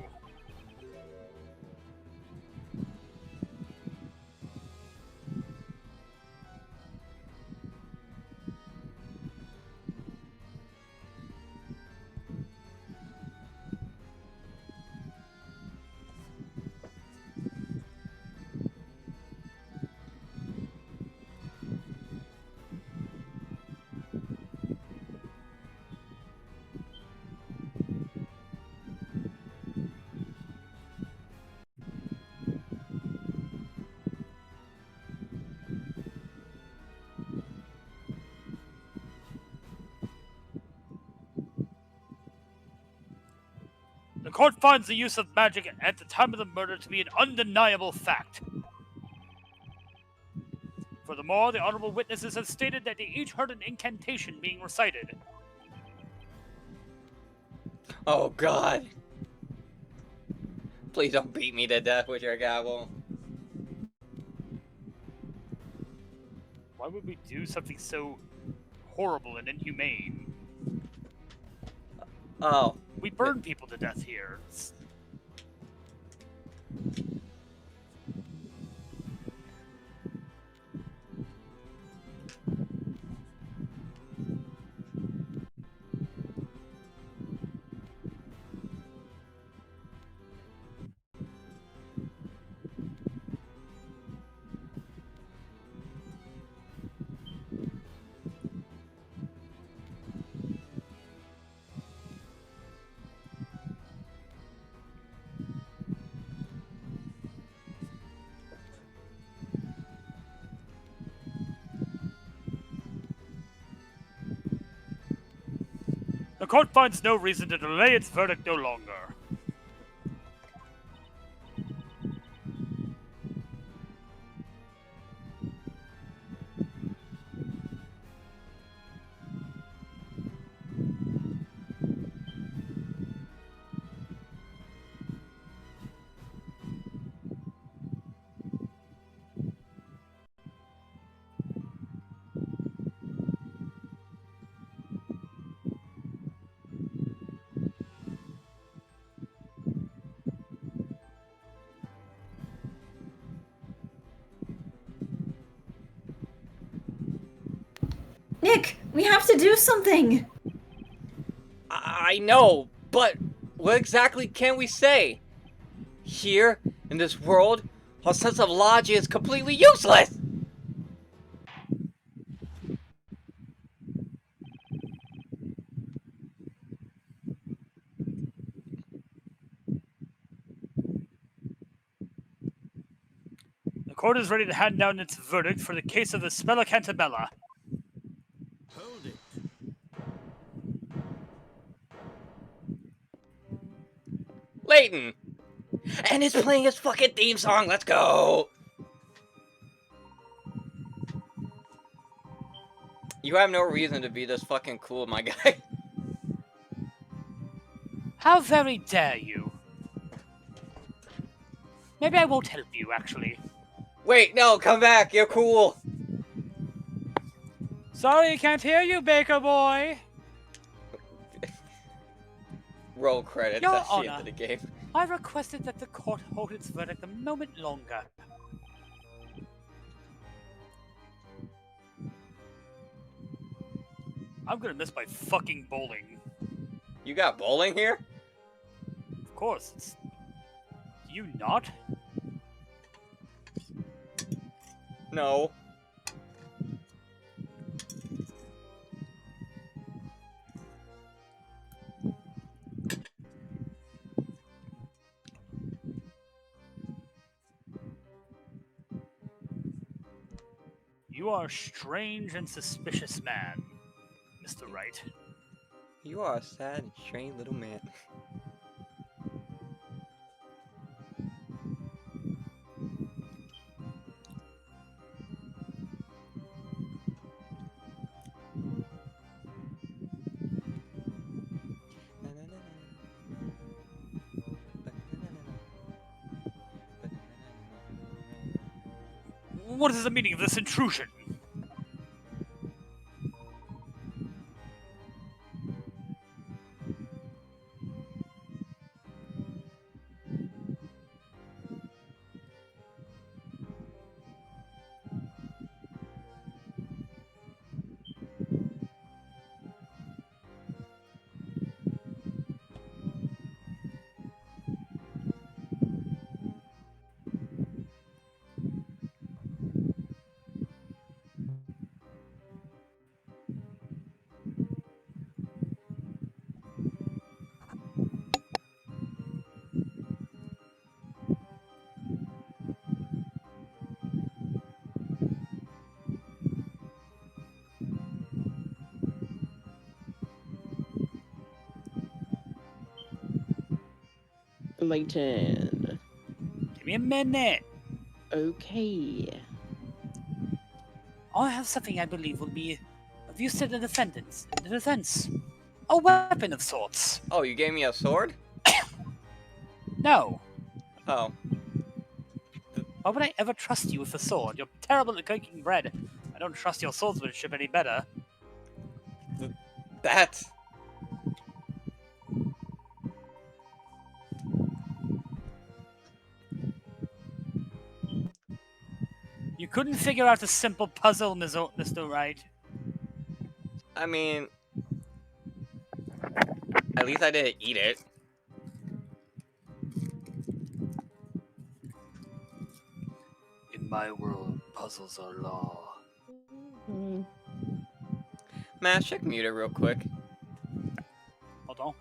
The court finds the use of magic at the time of the murder to be an undeniable fact. Furthermore, the honorable witnesses have stated that they each heard an incantation being recited. Oh god. Please don't beat me to death with your gavel. Why would we do something so horrible and inhumane? Oh. We burn people to death here. The court finds no reason to delay its verdict no longer. Nick, we have to do something! I know, but what exactly can we say? Here, in this world, our sense of logic is completely useless! The court is ready to hand down its verdict for the case of the Espella Cantabella. Hold it. Layton! And he's playing his fucking theme song, let's go! You have no reason to be this fucking cool, my guy. How very dare you? Maybe I won't help you, actually. Wait, no, come back, you're cool! Sorry, I can't hear you, Baker boy! Roll credits, Your that's the Honor, end of the game. I requested that the court hold its verdict a moment longer. I'm gonna miss my fucking bowling. You got bowling here? course. Do you not? No. You are a strange and suspicious man, Mr. Wright. You are a sad and strange little man. What is the meaning of this intrusion? Layton. Give me a minute. Okay. I have something I believe will be of use to the defendants. The defense. A weapon of sorts. Oh, you gave me a sword? No. Oh. Why would I ever trust you with a sword? You're terrible at cooking bread. I don't trust your swordsmanship any better. That's... You couldn't figure out a simple puzzle, Mr. Wright. I mean... At least I didn't eat it. In my world, puzzles are law. Man, check mute it real quick. Hold on.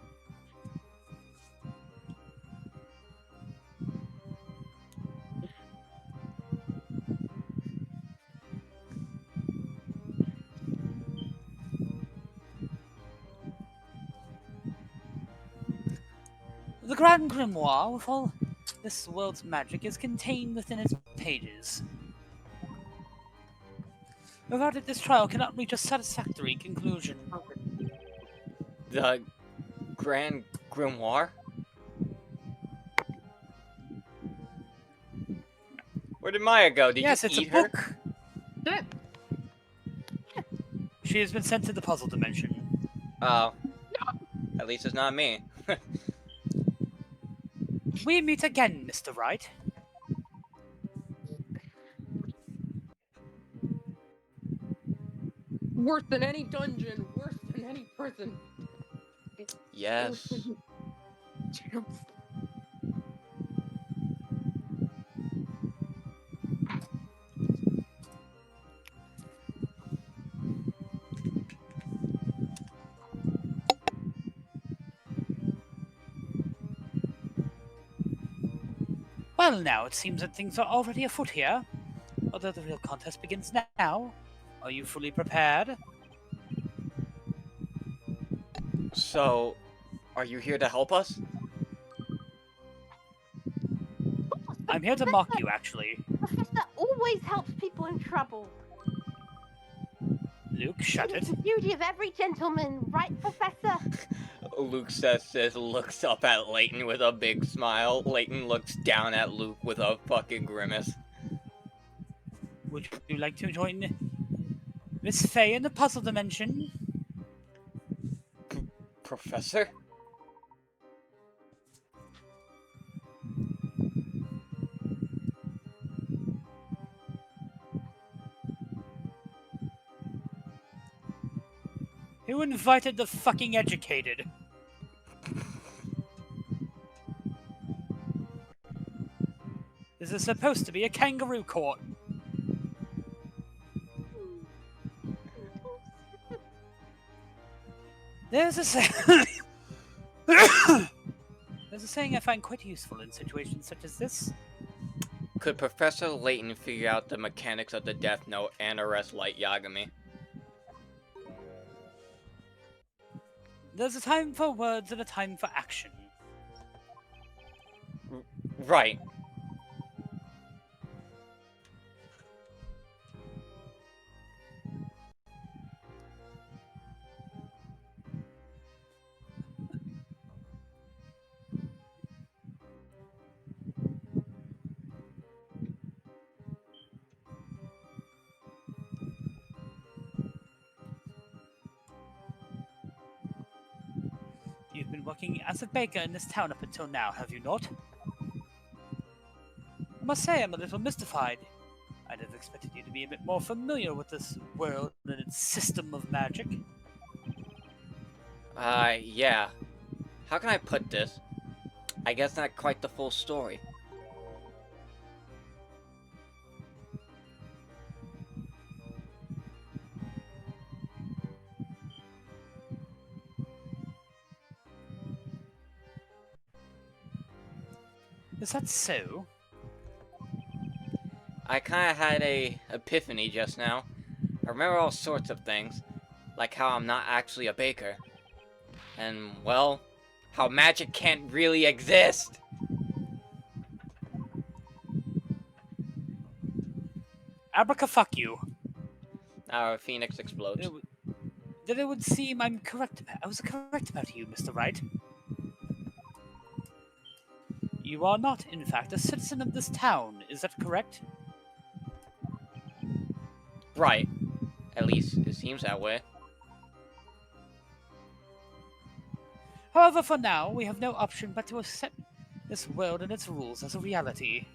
The Grand Grimoire, with all this world's magic, is contained within its pages. Without it, this trial cannot reach a satisfactory conclusion. The Grand Grimoire? Where did Maya go? Did Yes, you it's eat a her? book. She has been sent to the puzzle dimension. Oh. At least it's not me. We meet again, Mr. Wright. Worse than any dungeon, worse than any prison. Yes. Well, now it seems that things are already afoot here. Although the real contest begins now. Are you fully prepared? So, are you here to help us? I'm here to mock you, actually. Professor always helps people in trouble. Luke, shut It's it. the duty of every gentleman, right, Professor? Luke says, looks up at Layton with a big smile. Layton looks down at Luke with a fucking grimace. Would you like to join Miss Fey in the puzzle dimension? Professor? Who invited the fucking educated? This is supposed to be a kangaroo court. There's a saying. There's a saying I find quite useful in situations such as this. Could Professor Layton figure out the mechanics of the Death Note and arrest Light Yagami? There's a time for words and a time for action. Right. You've been working as a baker in this town up until now, have you not? I must say I'm a little mystified. I'd have expected you to be a bit more familiar with this world and its system of magic. Yeah. How can I put this? I guess not quite the full story. Is that so? I kinda had a epiphany just now. I remember all sorts of things. Like how I'm not actually a baker. And, well, how magic can't really exist! Abraca-fuck you. Our Phoenix explodes. Then it would seem I was correct about you, Mr. Wright. You are not, in fact, a citizen of this town, is that correct? Right. At least, it seems that way. However, for now, we have no option but to accept this world and its rules as a reality.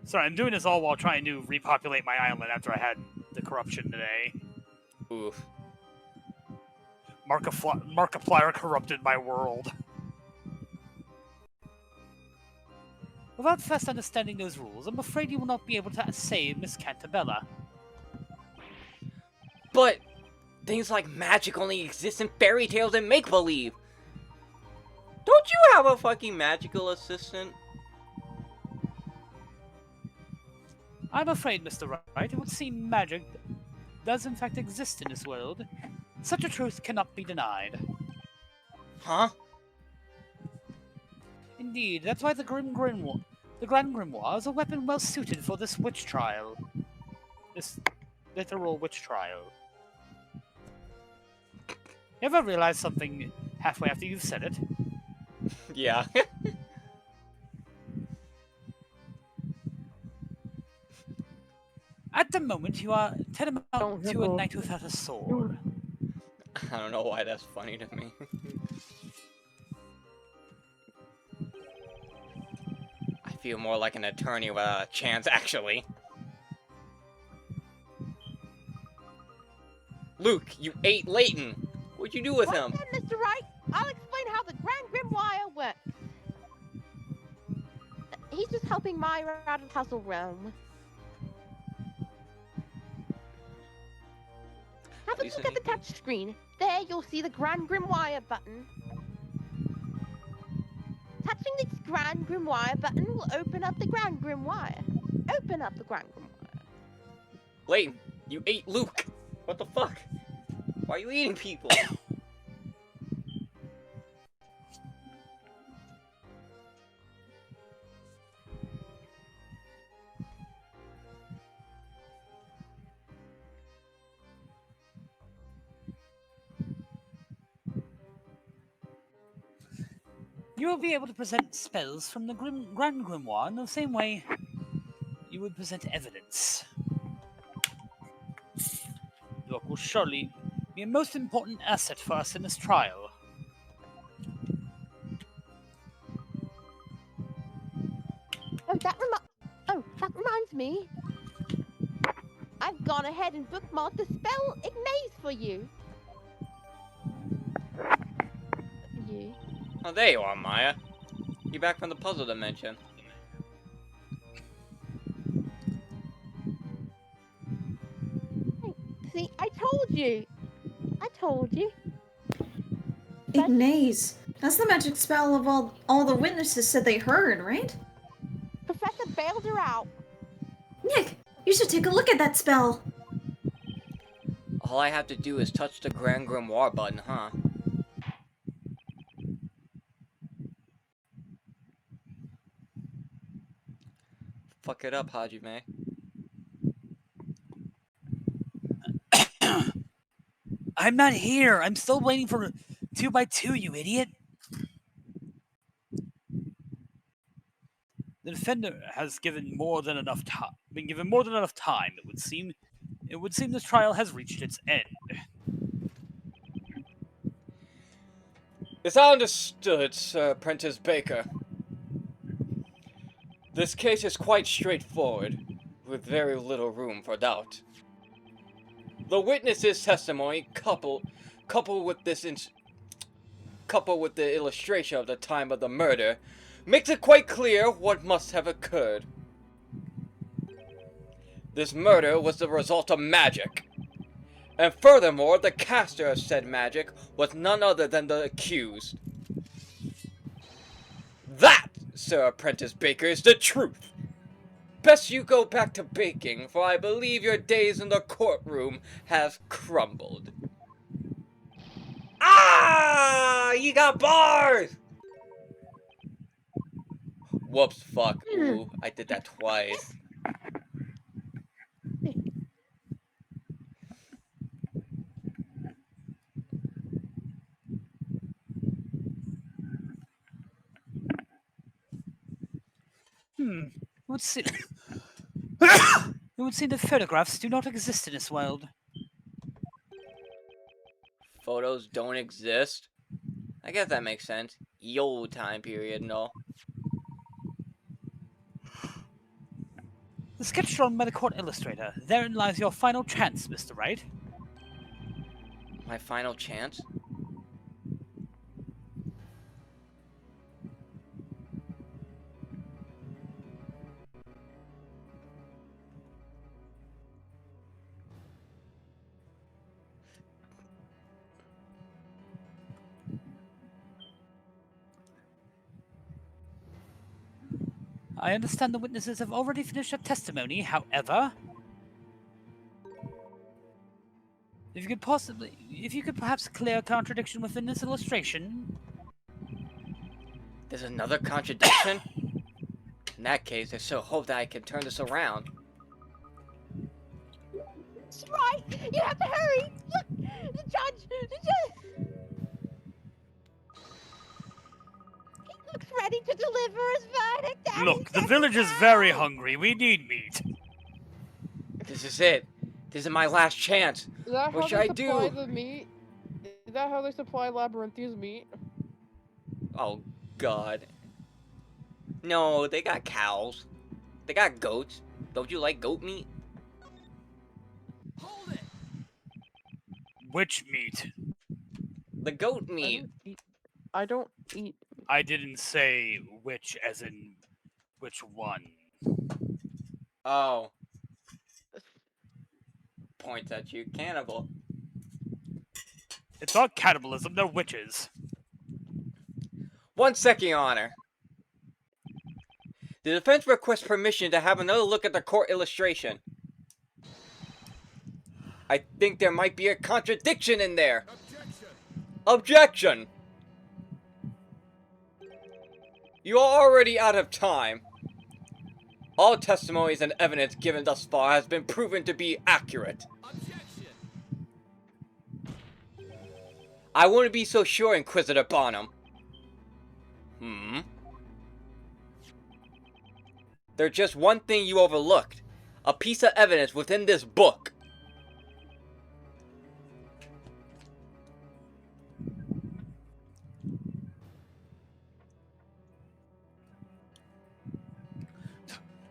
Sorry, I'm doing this all while trying to repopulate my island after I had the corruption today. Oof. Markiplier corrupted my world. Without first understanding those rules, I'm afraid you will not be able to save Miss Cantabella. But things like magic only exist in fairy tales and make-believe. Don't you have a fucking magical assistant? I'm afraid, Mr. Wright, it would seem magic does in fact exist in this world. Such a truth cannot be denied. Huh? Indeed, that's why the Grand Grimoire is a weapon well suited for this witch trial. This literal witch trial. You ever realize something halfway after you've said it? Yeah. At the moment, you are tantamount to a knight without a sword. I don't know why that's funny to me. I feel more like an attorney without a chance, actually. Luke, you ate Layton. What'd you do with him? Then, Mr. Wright, I'll explain how the Grand Grimoire works. He's just helping Myra out of Hustle Realm. Have a look at the touch screen. There you'll see the Grand Grimoire button. Touching this Grand Grimoire button will open up the Grand Grimoire. Open up the Grand Grimoire. Layton, you ate Luke. What the fuck? Why are you eating people? You will be able to present spells from the Grand Grimoire in the same way you would present evidence. The book will surely be a most important asset for us in this trial. Oh, that reminds me. I've gone ahead and bookmarked the spell Ignace for you. Oh, there you are, Maya. You back from the puzzle dimension. See, I told you. Ignace. That's the magic spell of all the witnesses said they heard, right? Professor bailed her out. Nick, you should take a look at that spell. All I have to do is touch the Grand Grimoire button, huh? Fuck it up, Hajime. I'm not here. I'm still waiting for 2x2, you idiot. The defender has given more than enough time. Been given more than enough time. It would seem this trial has reached its end. It's understood, Sir Apprentice Baker. This case is quite straightforward, with very little room for doubt. The witness's testimony, coupled with the illustration of the time of the murder, makes it quite clear what must have occurred. This murder was the result of magic. And furthermore, the caster of said magic was none other than the accused. That, Sir Apprentice Baker, is the truth. Best you go back to baking, for I believe your days in the courtroom have crumbled. Ah! You got bars! Whoops, fuck. Ooh, I did that twice. It would seem the photographs do not exist in this world. Photos don't exist? I guess that makes sense. Ye old time period and all. The sketch drawn by the court illustrator. Therein lies your final chance, Mr. Wright. My final chance? I understand the witnesses have already finished their testimony, however... If you could perhaps clear a contradiction within this illustration... There's another contradiction? In that case, I still hope that I can turn this around. That's right! You have to hurry! Look! The judge! He looks ready to deliver his verdict. Look, the village is very hungry. We need meat. This is it. This is my last chance. Is that What how should they I supply do? the meat? Is that how they supply Labyrinthia's meat? Oh, God. No, they got cows. They got goats. Don't you like goat meat? Hold it! Which meat? The goat meat. I don't eat. I didn't say which as in which one. Oh. Points at you, cannibal. It's not cannibalism, they're witches. 1 second, Your Honor. The defense requests permission to have another look at the court illustration. I think there might be a contradiction in there. Objection! You are already out of time. All testimonies and evidence given thus far has been proven to be accurate. I wouldn't be so sure, Inquisitor Bonham. There's just one thing you overlooked. A piece of evidence within this book.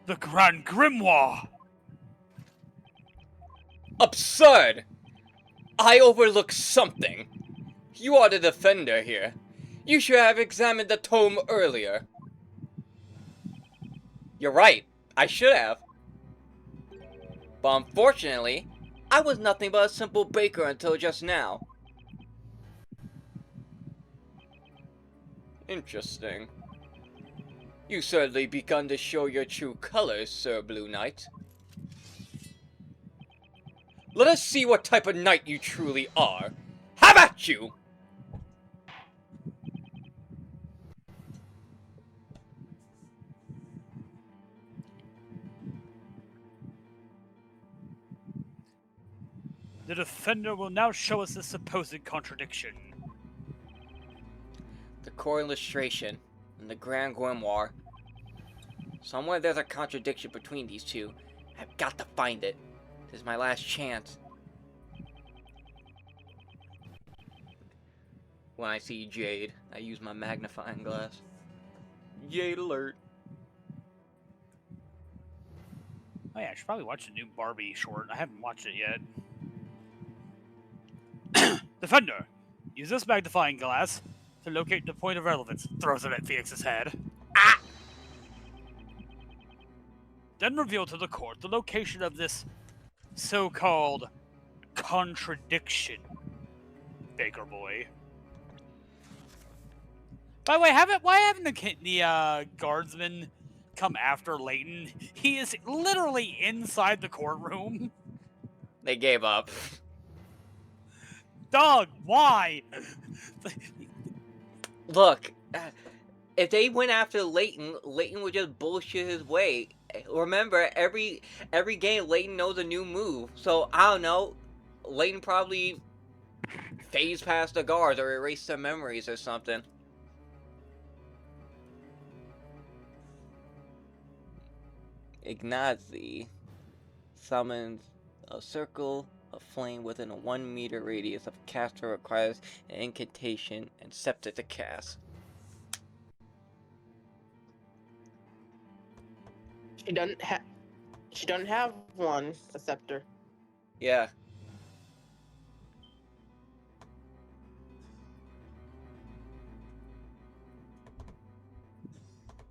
The Grand Grimoire! Absurd! I overlooked something. You are the defender here. You should have examined the tome earlier. You're right. I should have. But unfortunately, I was nothing but a simple baker until just now. Interesting. You certainly begun to show your true colors, Sir Blue Knight. Let us see what type of knight you truly are. Have at you! The defender will now show us the supposed contradiction. The core illustration and the Grand Grimoire. Somewhere there's a contradiction between these two. I've got to find it. This is my last chance. When I see Jade, I use my magnifying glass. Jade alert. Oh yeah, I should probably watch the new Barbie short. I haven't watched it yet. Defender! Use this magnifying glass to locate the point of relevance. Throws it at Phoenix's head. Ah! Then reveal to the court the location of this so-called contradiction, Baker Boy. By the way, why haven't the guardsmen come after Layton? He is literally inside the courtroom. They gave up. Doug, why? Look, if they went after Layton, Layton would just bullshit his way. Remember, every game, Layton knows a new move. So, I don't know, Layton probably phased past the guards or erased their memories or something. Ignazi summons a circle of flame within a 1 meter radius of caster requires an incantation and scepter to cast. She doesn't have one, a scepter. Yeah.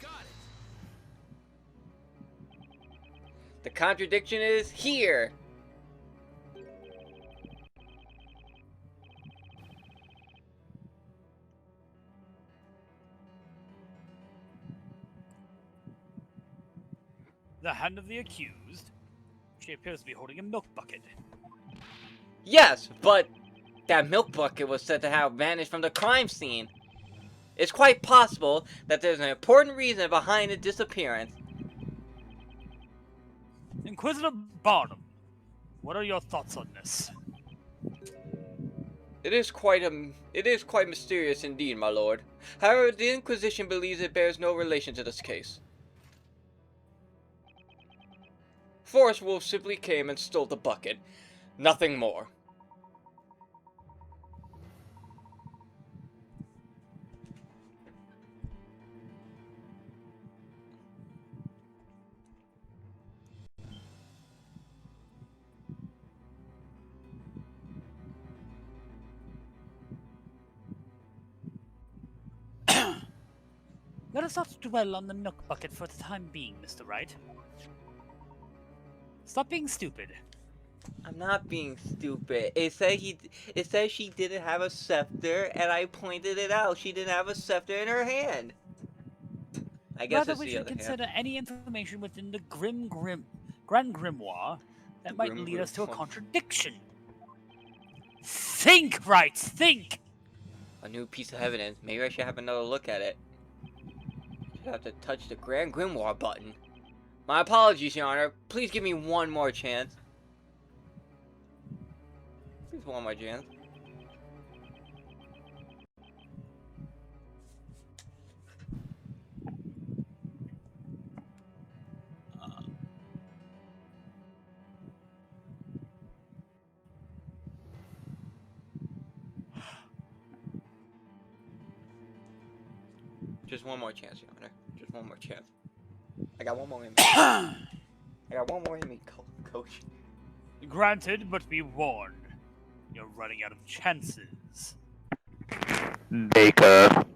Got it. The contradiction is here. The hand of the accused. She appears to be holding a milk bucket. Yes, but that milk bucket was said to have vanished from the crime scene. It's quite possible that there's an important reason behind the disappearance. Inquisitor Barnum, what are your thoughts on this? It is quite mysterious indeed, my lord. However, the Inquisition believes it bears no relation to this case. Forest Wolf simply came and stole the bucket. Nothing more. Let us not dwell on the milk bucket for the time being, Mr. Wright. Stop being stupid. I'm not being stupid. It said she didn't have a scepter, and I pointed it out. She didn't have a scepter in her hand. I guess Rather, it's we the should other consider hand. any information within the Grand Grimoire that might lead us to a contradiction. Think, Wright, think! A new piece of evidence. Maybe I should have another look at it. Should have to touch the Grand Grimoire button. My apologies, Your Honor. Please give me one more chance. Please, one more chance. Just one more chance, Your Honor. Just one more chance. I got one more in me. I got one more in me, Coach. Granted, but be warned. You're running out of chances. Baker.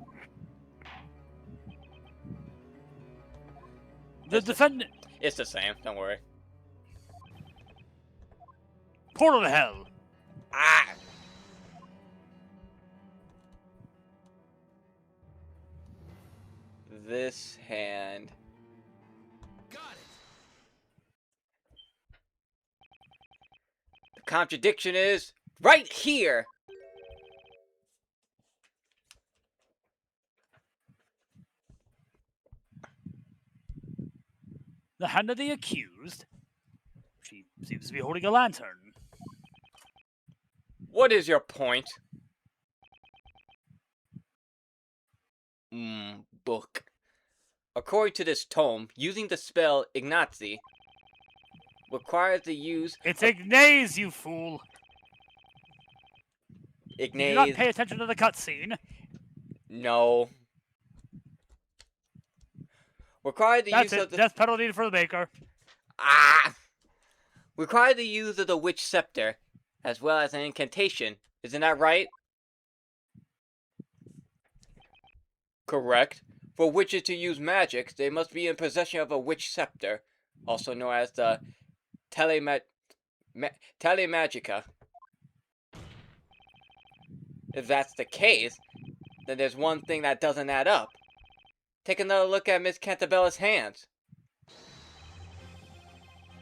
The defendant. It's the same. Don't worry. Portal to hell. Ah! This hand. Got it. The contradiction is right here. The hand of the accused. She seems to be holding a lantern. What is your point? Book. According to this tome, using the spell Ignazi requires the use. It's Ignaze, you fool! Did you not pay attention to the cutscene? No. Require the That's use it. of the Death penalty for the baker. Ah! Require the use of the witch scepter, as well as an incantation. Isn't that right? Correct. For witches to use magic, they must be in possession of a witch scepter, also known as the telemagica. If that's the case, then there's one thing that doesn't add up. Take another look at Miss Cantabella's hands.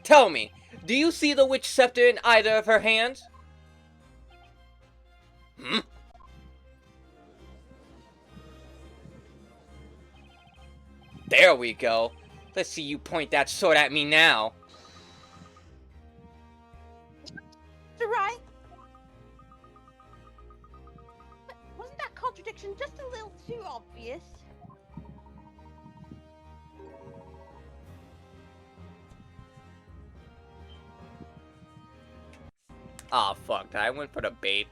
Tell me, do you see the witch scepter in either of her hands? There we go. Let's see you point that sword at me now. Right? But wasn't that contradiction just a little too obvious? Aw, fuck. I went for the bait.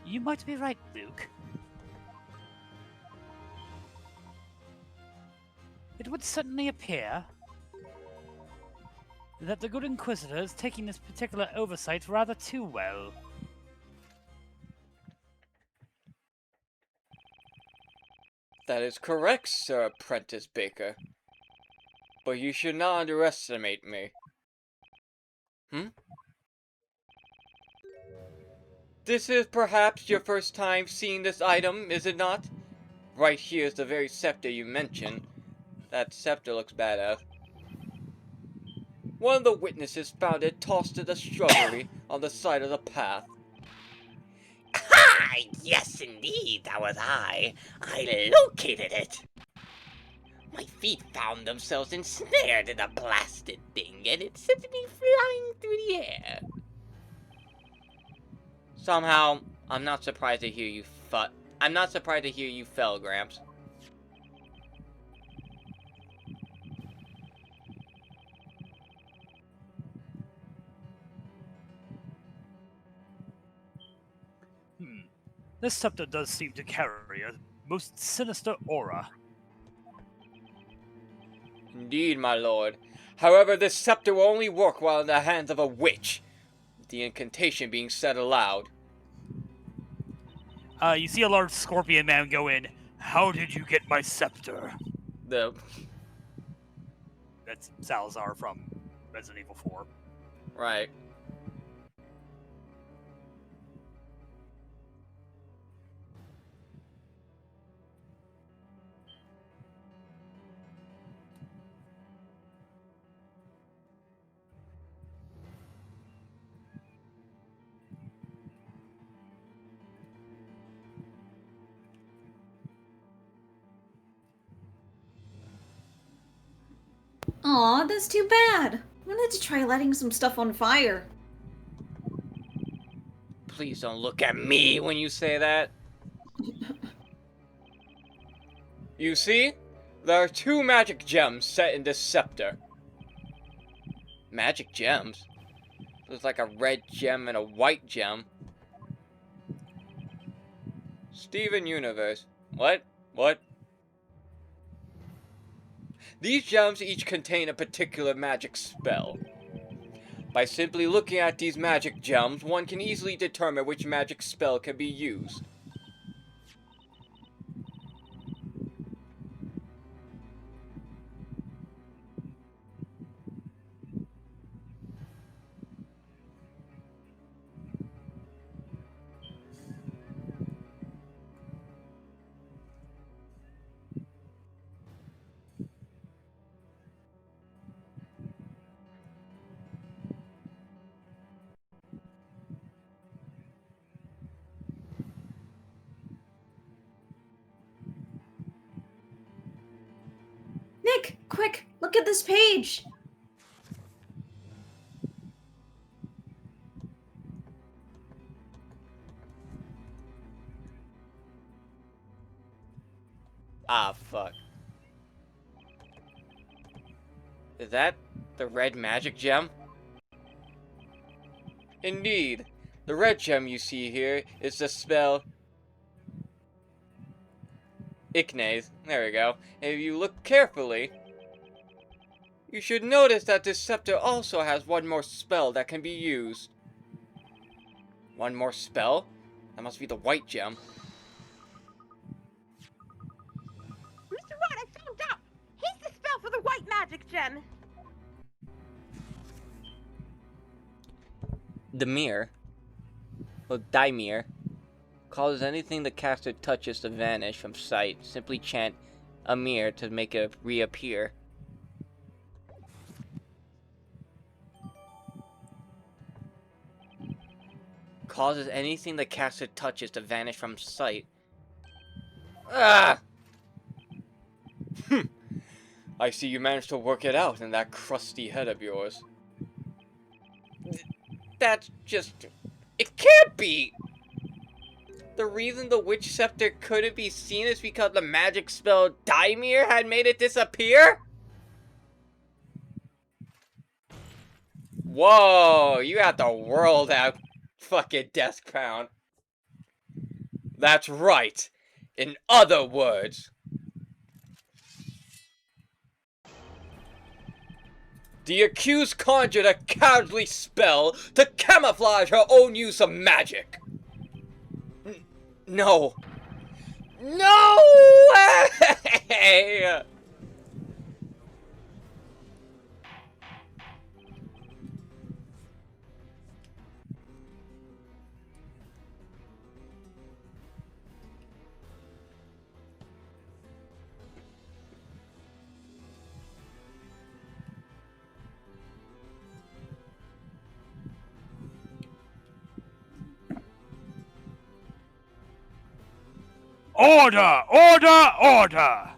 You might be right, Luke. It would certainly appear that the good Inquisitor is taking this particular oversight rather too well. That is correct, Sir Apprentice Baker. But you should not underestimate me. This is perhaps your first time seeing this item, is it not? Right here is the very scepter you mentioned. That scepter looks badass. One of the witnesses found it tossed in the shrubbery on the side of the path. Ah, yes indeed, that was I. I located it. My feet found themselves ensnared in the blasted thing, and it sent me flying through the air. Somehow, I'm not surprised to hear you fell, Gramps. This scepter does seem to carry a most sinister aura. Indeed, my lord. However, this scepter will only work while in the hands of a witch, with the incantation being said aloud. You see a large scorpion man go in. How did you get my scepter? That's Salazar from Resident Evil 4. Right. Aw, that's too bad. I wanted to try lighting some stuff on fire. Please don't look at me when you say that. You see? There are 2 magic gems set in this scepter. Magic gems? There's like a red gem and a white gem. Steven Universe. What? What? These gems each contain a particular magic spell. By simply looking at these magic gems, one can easily determine which magic spell can be used. Nick, quick, look at this page. Ah, fuck. Is that the red magic gem? Indeed. The red gem you see here is the spell Ichnes. There we go. And if you look carefully, you should notice that this scepter also has one more spell that can be used. One more spell? That must be the white gem. Mr. Wright, I found out! He's the spell for the white magic gem! The mirror, or Dimir, causes anything the caster touches to vanish from sight. Simply chant a mirror to make it reappear. Causes anything the caster touches to vanish from sight. Ah! I see you managed to work it out in that crusty head of yours. That's just... It can't be! The reason the witch scepter couldn't be seen is because the magic spell Dimir had made it disappear? Whoa, you got the world out fucking desk pound. That's right. In other words, the accused conjured a cowardly spell to camouflage her own use of magic. No. No way! Order! Order! Order!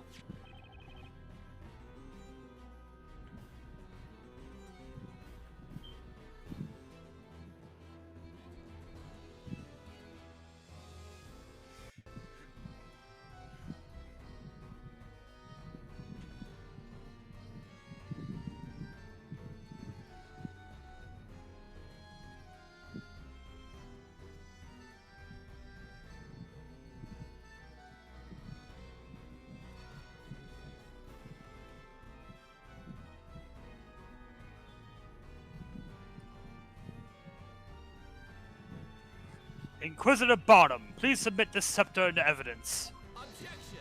Inquisitor Bottom, please submit the scepter into evidence. Objection!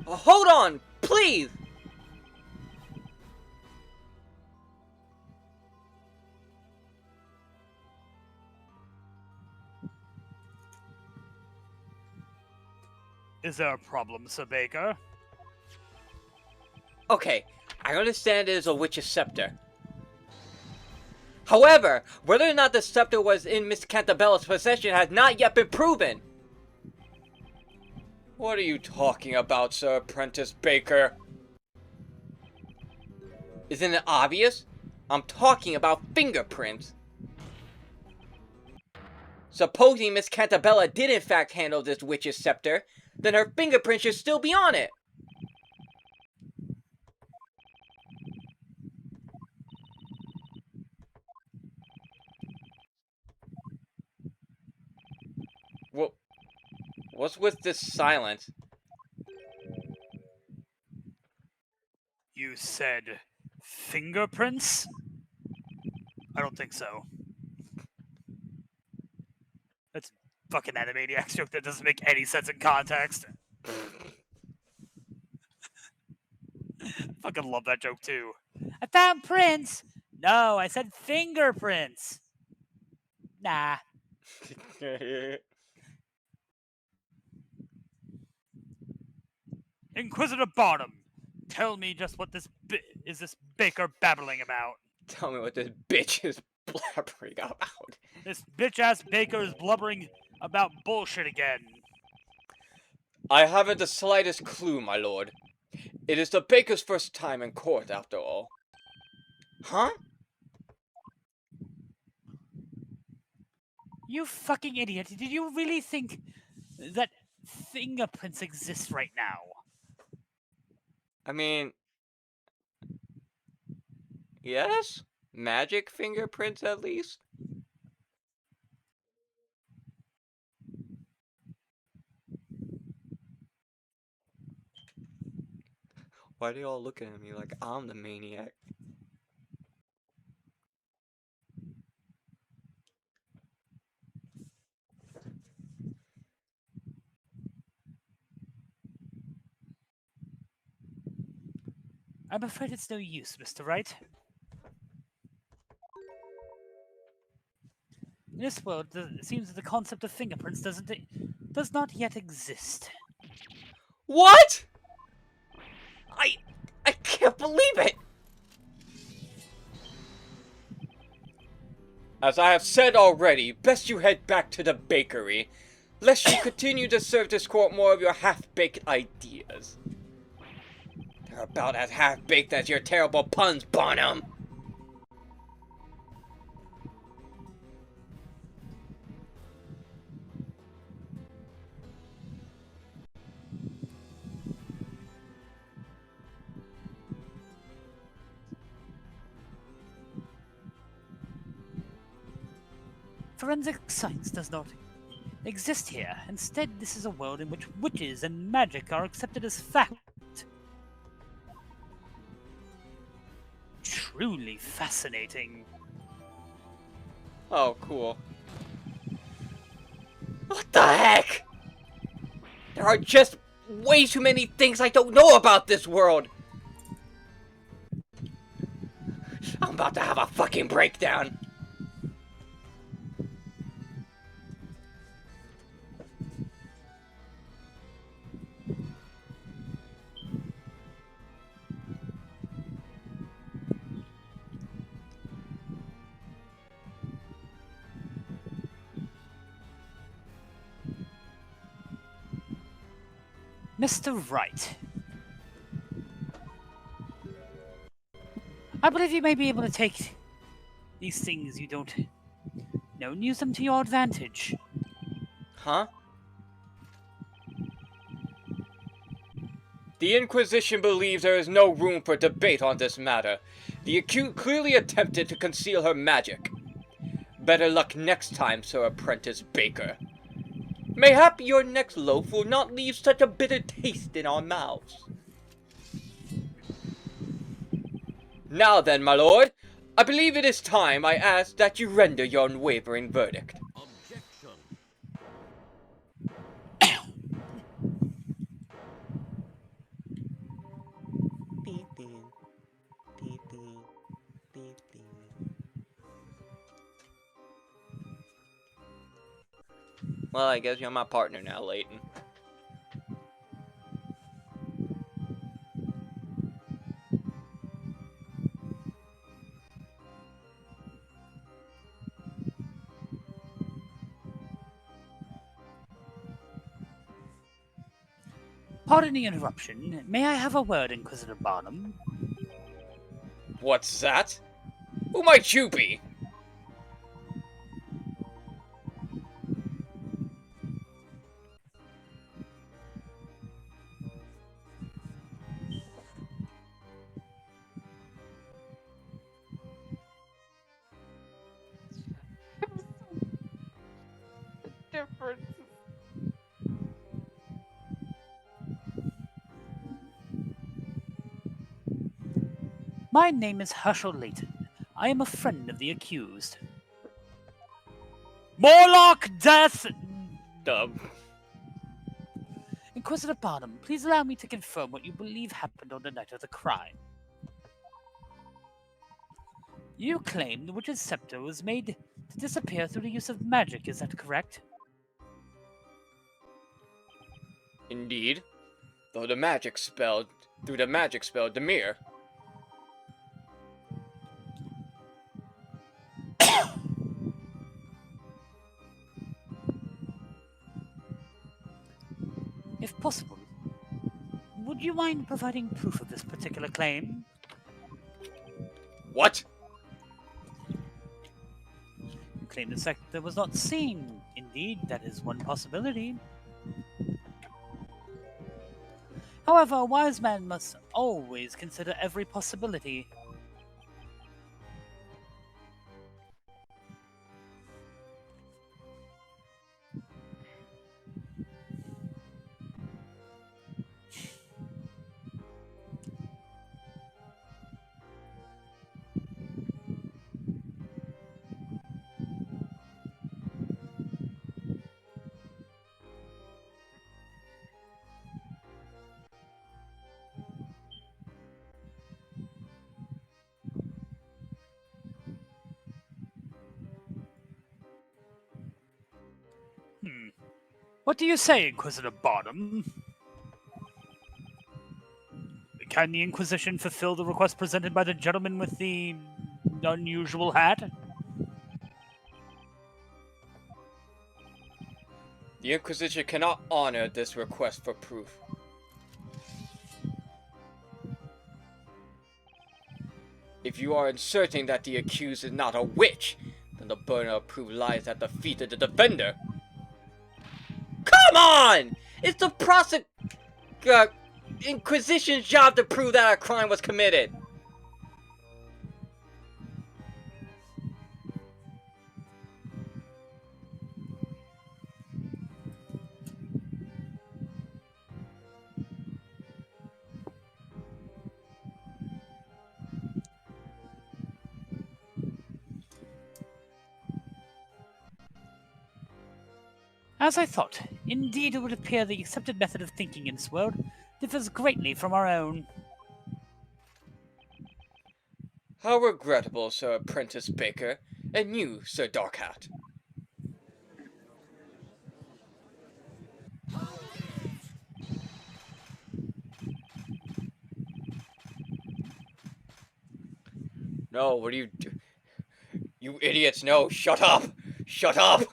Hold on, please! Is there a problem, Sir Baker? Okay, I understand it is a witch's scepter. However, whether or not the scepter was in Miss Cantabella's possession has not yet been proven. What are you talking about, Sir Apprentice Baker? Isn't it obvious? I'm talking about fingerprints. Supposing Miss Cantabella did in fact handle this witch's scepter, then her fingerprint should still be on it. What's with this silence? You said fingerprints? I don't think so. That's a fucking Animaniacs joke that doesn't make any sense in context. Fucking love that joke too. I found prints. No, I said fingerprints. Nah. Inquisitor Barnum, tell me just what this is this baker babbling about. Tell me what this bitch is blabbering about. This bitch-ass baker is blubbering about bullshit again. I haven't the slightest clue, my lord. It is the baker's first time in court, after all. Huh? You fucking idiot. Did you really think that fingerprints exist right now? I mean... yes? Magic fingerprints, at least? Why are they all looking at me like I'm the maniac? I'm afraid it's no use, Mr. Wright. In this world, it seems that the concept of fingerprints does not yet exist. What? I can't believe it! As I have said already, best you head back to the bakery, lest you continue to serve this court more of your half-baked ideas. They're about as half-baked as your terrible puns, Barnum! Forensic science does not exist here. Instead, this is a world in which witches and magic are accepted as fact. Truly fascinating. Oh, cool. What the heck? There are just way too many things I don't know about this world. I'm about to have a fucking breakdown. Mr. Wright. I believe you may be able to take these things you don't know and use them to your advantage. Huh? The Inquisition believes there is no room for debate on this matter. The accused clearly attempted to conceal her magic. Better luck next time, Sir Apprentice Baker. Mayhap your next loaf will not leave such a bitter taste in our mouths. Now then, my lord, I believe it is time I ask that you render your unwavering verdict. Objection. Well, I guess you're my partner now, Layton. Pardon the interruption. May I have a word, Inquisitor Barnum? What's that? Who might you be? Different. My name is Herschel Layton. I am a friend of the accused. Morlock Death! Inquisitor Barnum, please allow me to confirm what you believe happened on the night of the crime. You claim the witch's scepter was made to disappear through the use of magic, is that correct? Indeed. Through the magic spell Demir. If possible, would you mind providing proof of this particular claim? What? You claim the scepter was not seen. Indeed, that is one possibility. However, a wise man must always consider every possibility. What do you say, Inquisitor Barnum? Can the Inquisition fulfill the request presented by the gentleman with the unusual hat? The Inquisition cannot honor this request for proof. If you are asserting that the accused is not a witch, then the burden of proof lies at the feet of the defender. Come on! It's the Inquisition's job to prove that a crime was committed. As I thought, indeed it would appear the accepted method of thinking in this world differs greatly from our own. How regrettable, Sir Apprentice Baker, and you, Sir Darkhat. No, what do you do? You idiots, no, shut up! Shut up!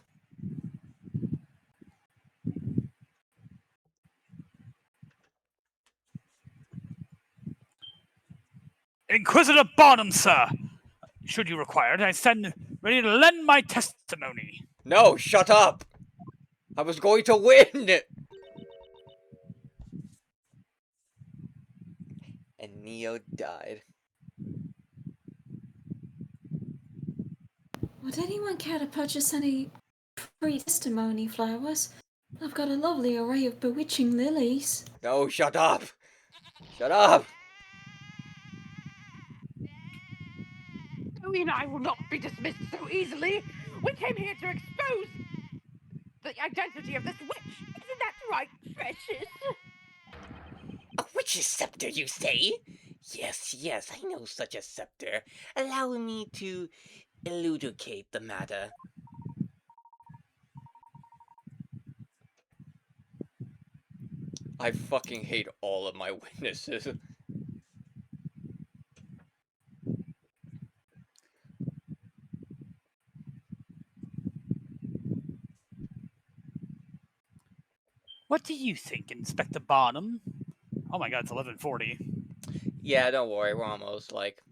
Inquisitor Barnum, sir! Should you require it, I stand ready to lend my testimony. No, shut up! I was going to win! And Neo died. Would anyone care to purchase any free testimony flowers? I've got a lovely array of bewitching lilies. No, shut up! Shut up! Chloe and I will not be dismissed so easily. We came here to expose the identity of this witch. Isn't that right, precious? A witch's scepter, you say? Yes, yes, I know such a scepter. Allow me to elucidate the matter. I fucking hate all of my witnesses. What do you think, Inspector Barnum? Oh my god, it's 11:40. Yeah, don't worry, we're almost, like,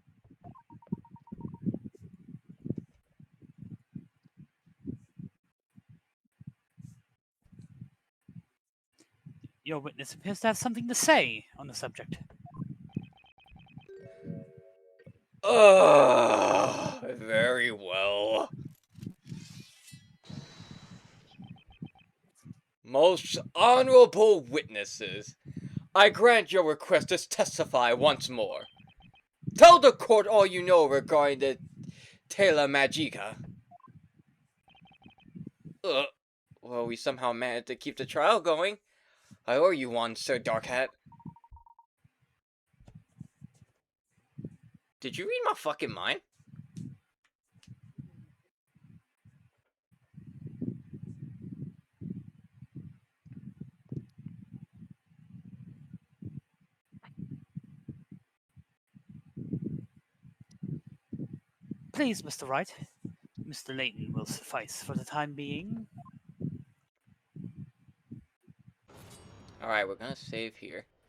Your witness appears to have something to say on the subject. Very well. Most honorable witnesses, I grant your request to testify once more. Tell the court all you know regarding the Tela Magica. Well, we somehow managed to keep the trial going. I owe you one, Sir Darkhat. Did you read my fucking mind? Please, Mr. Wright. Mr. Layton will suffice for the time being. Alright, we're gonna save here.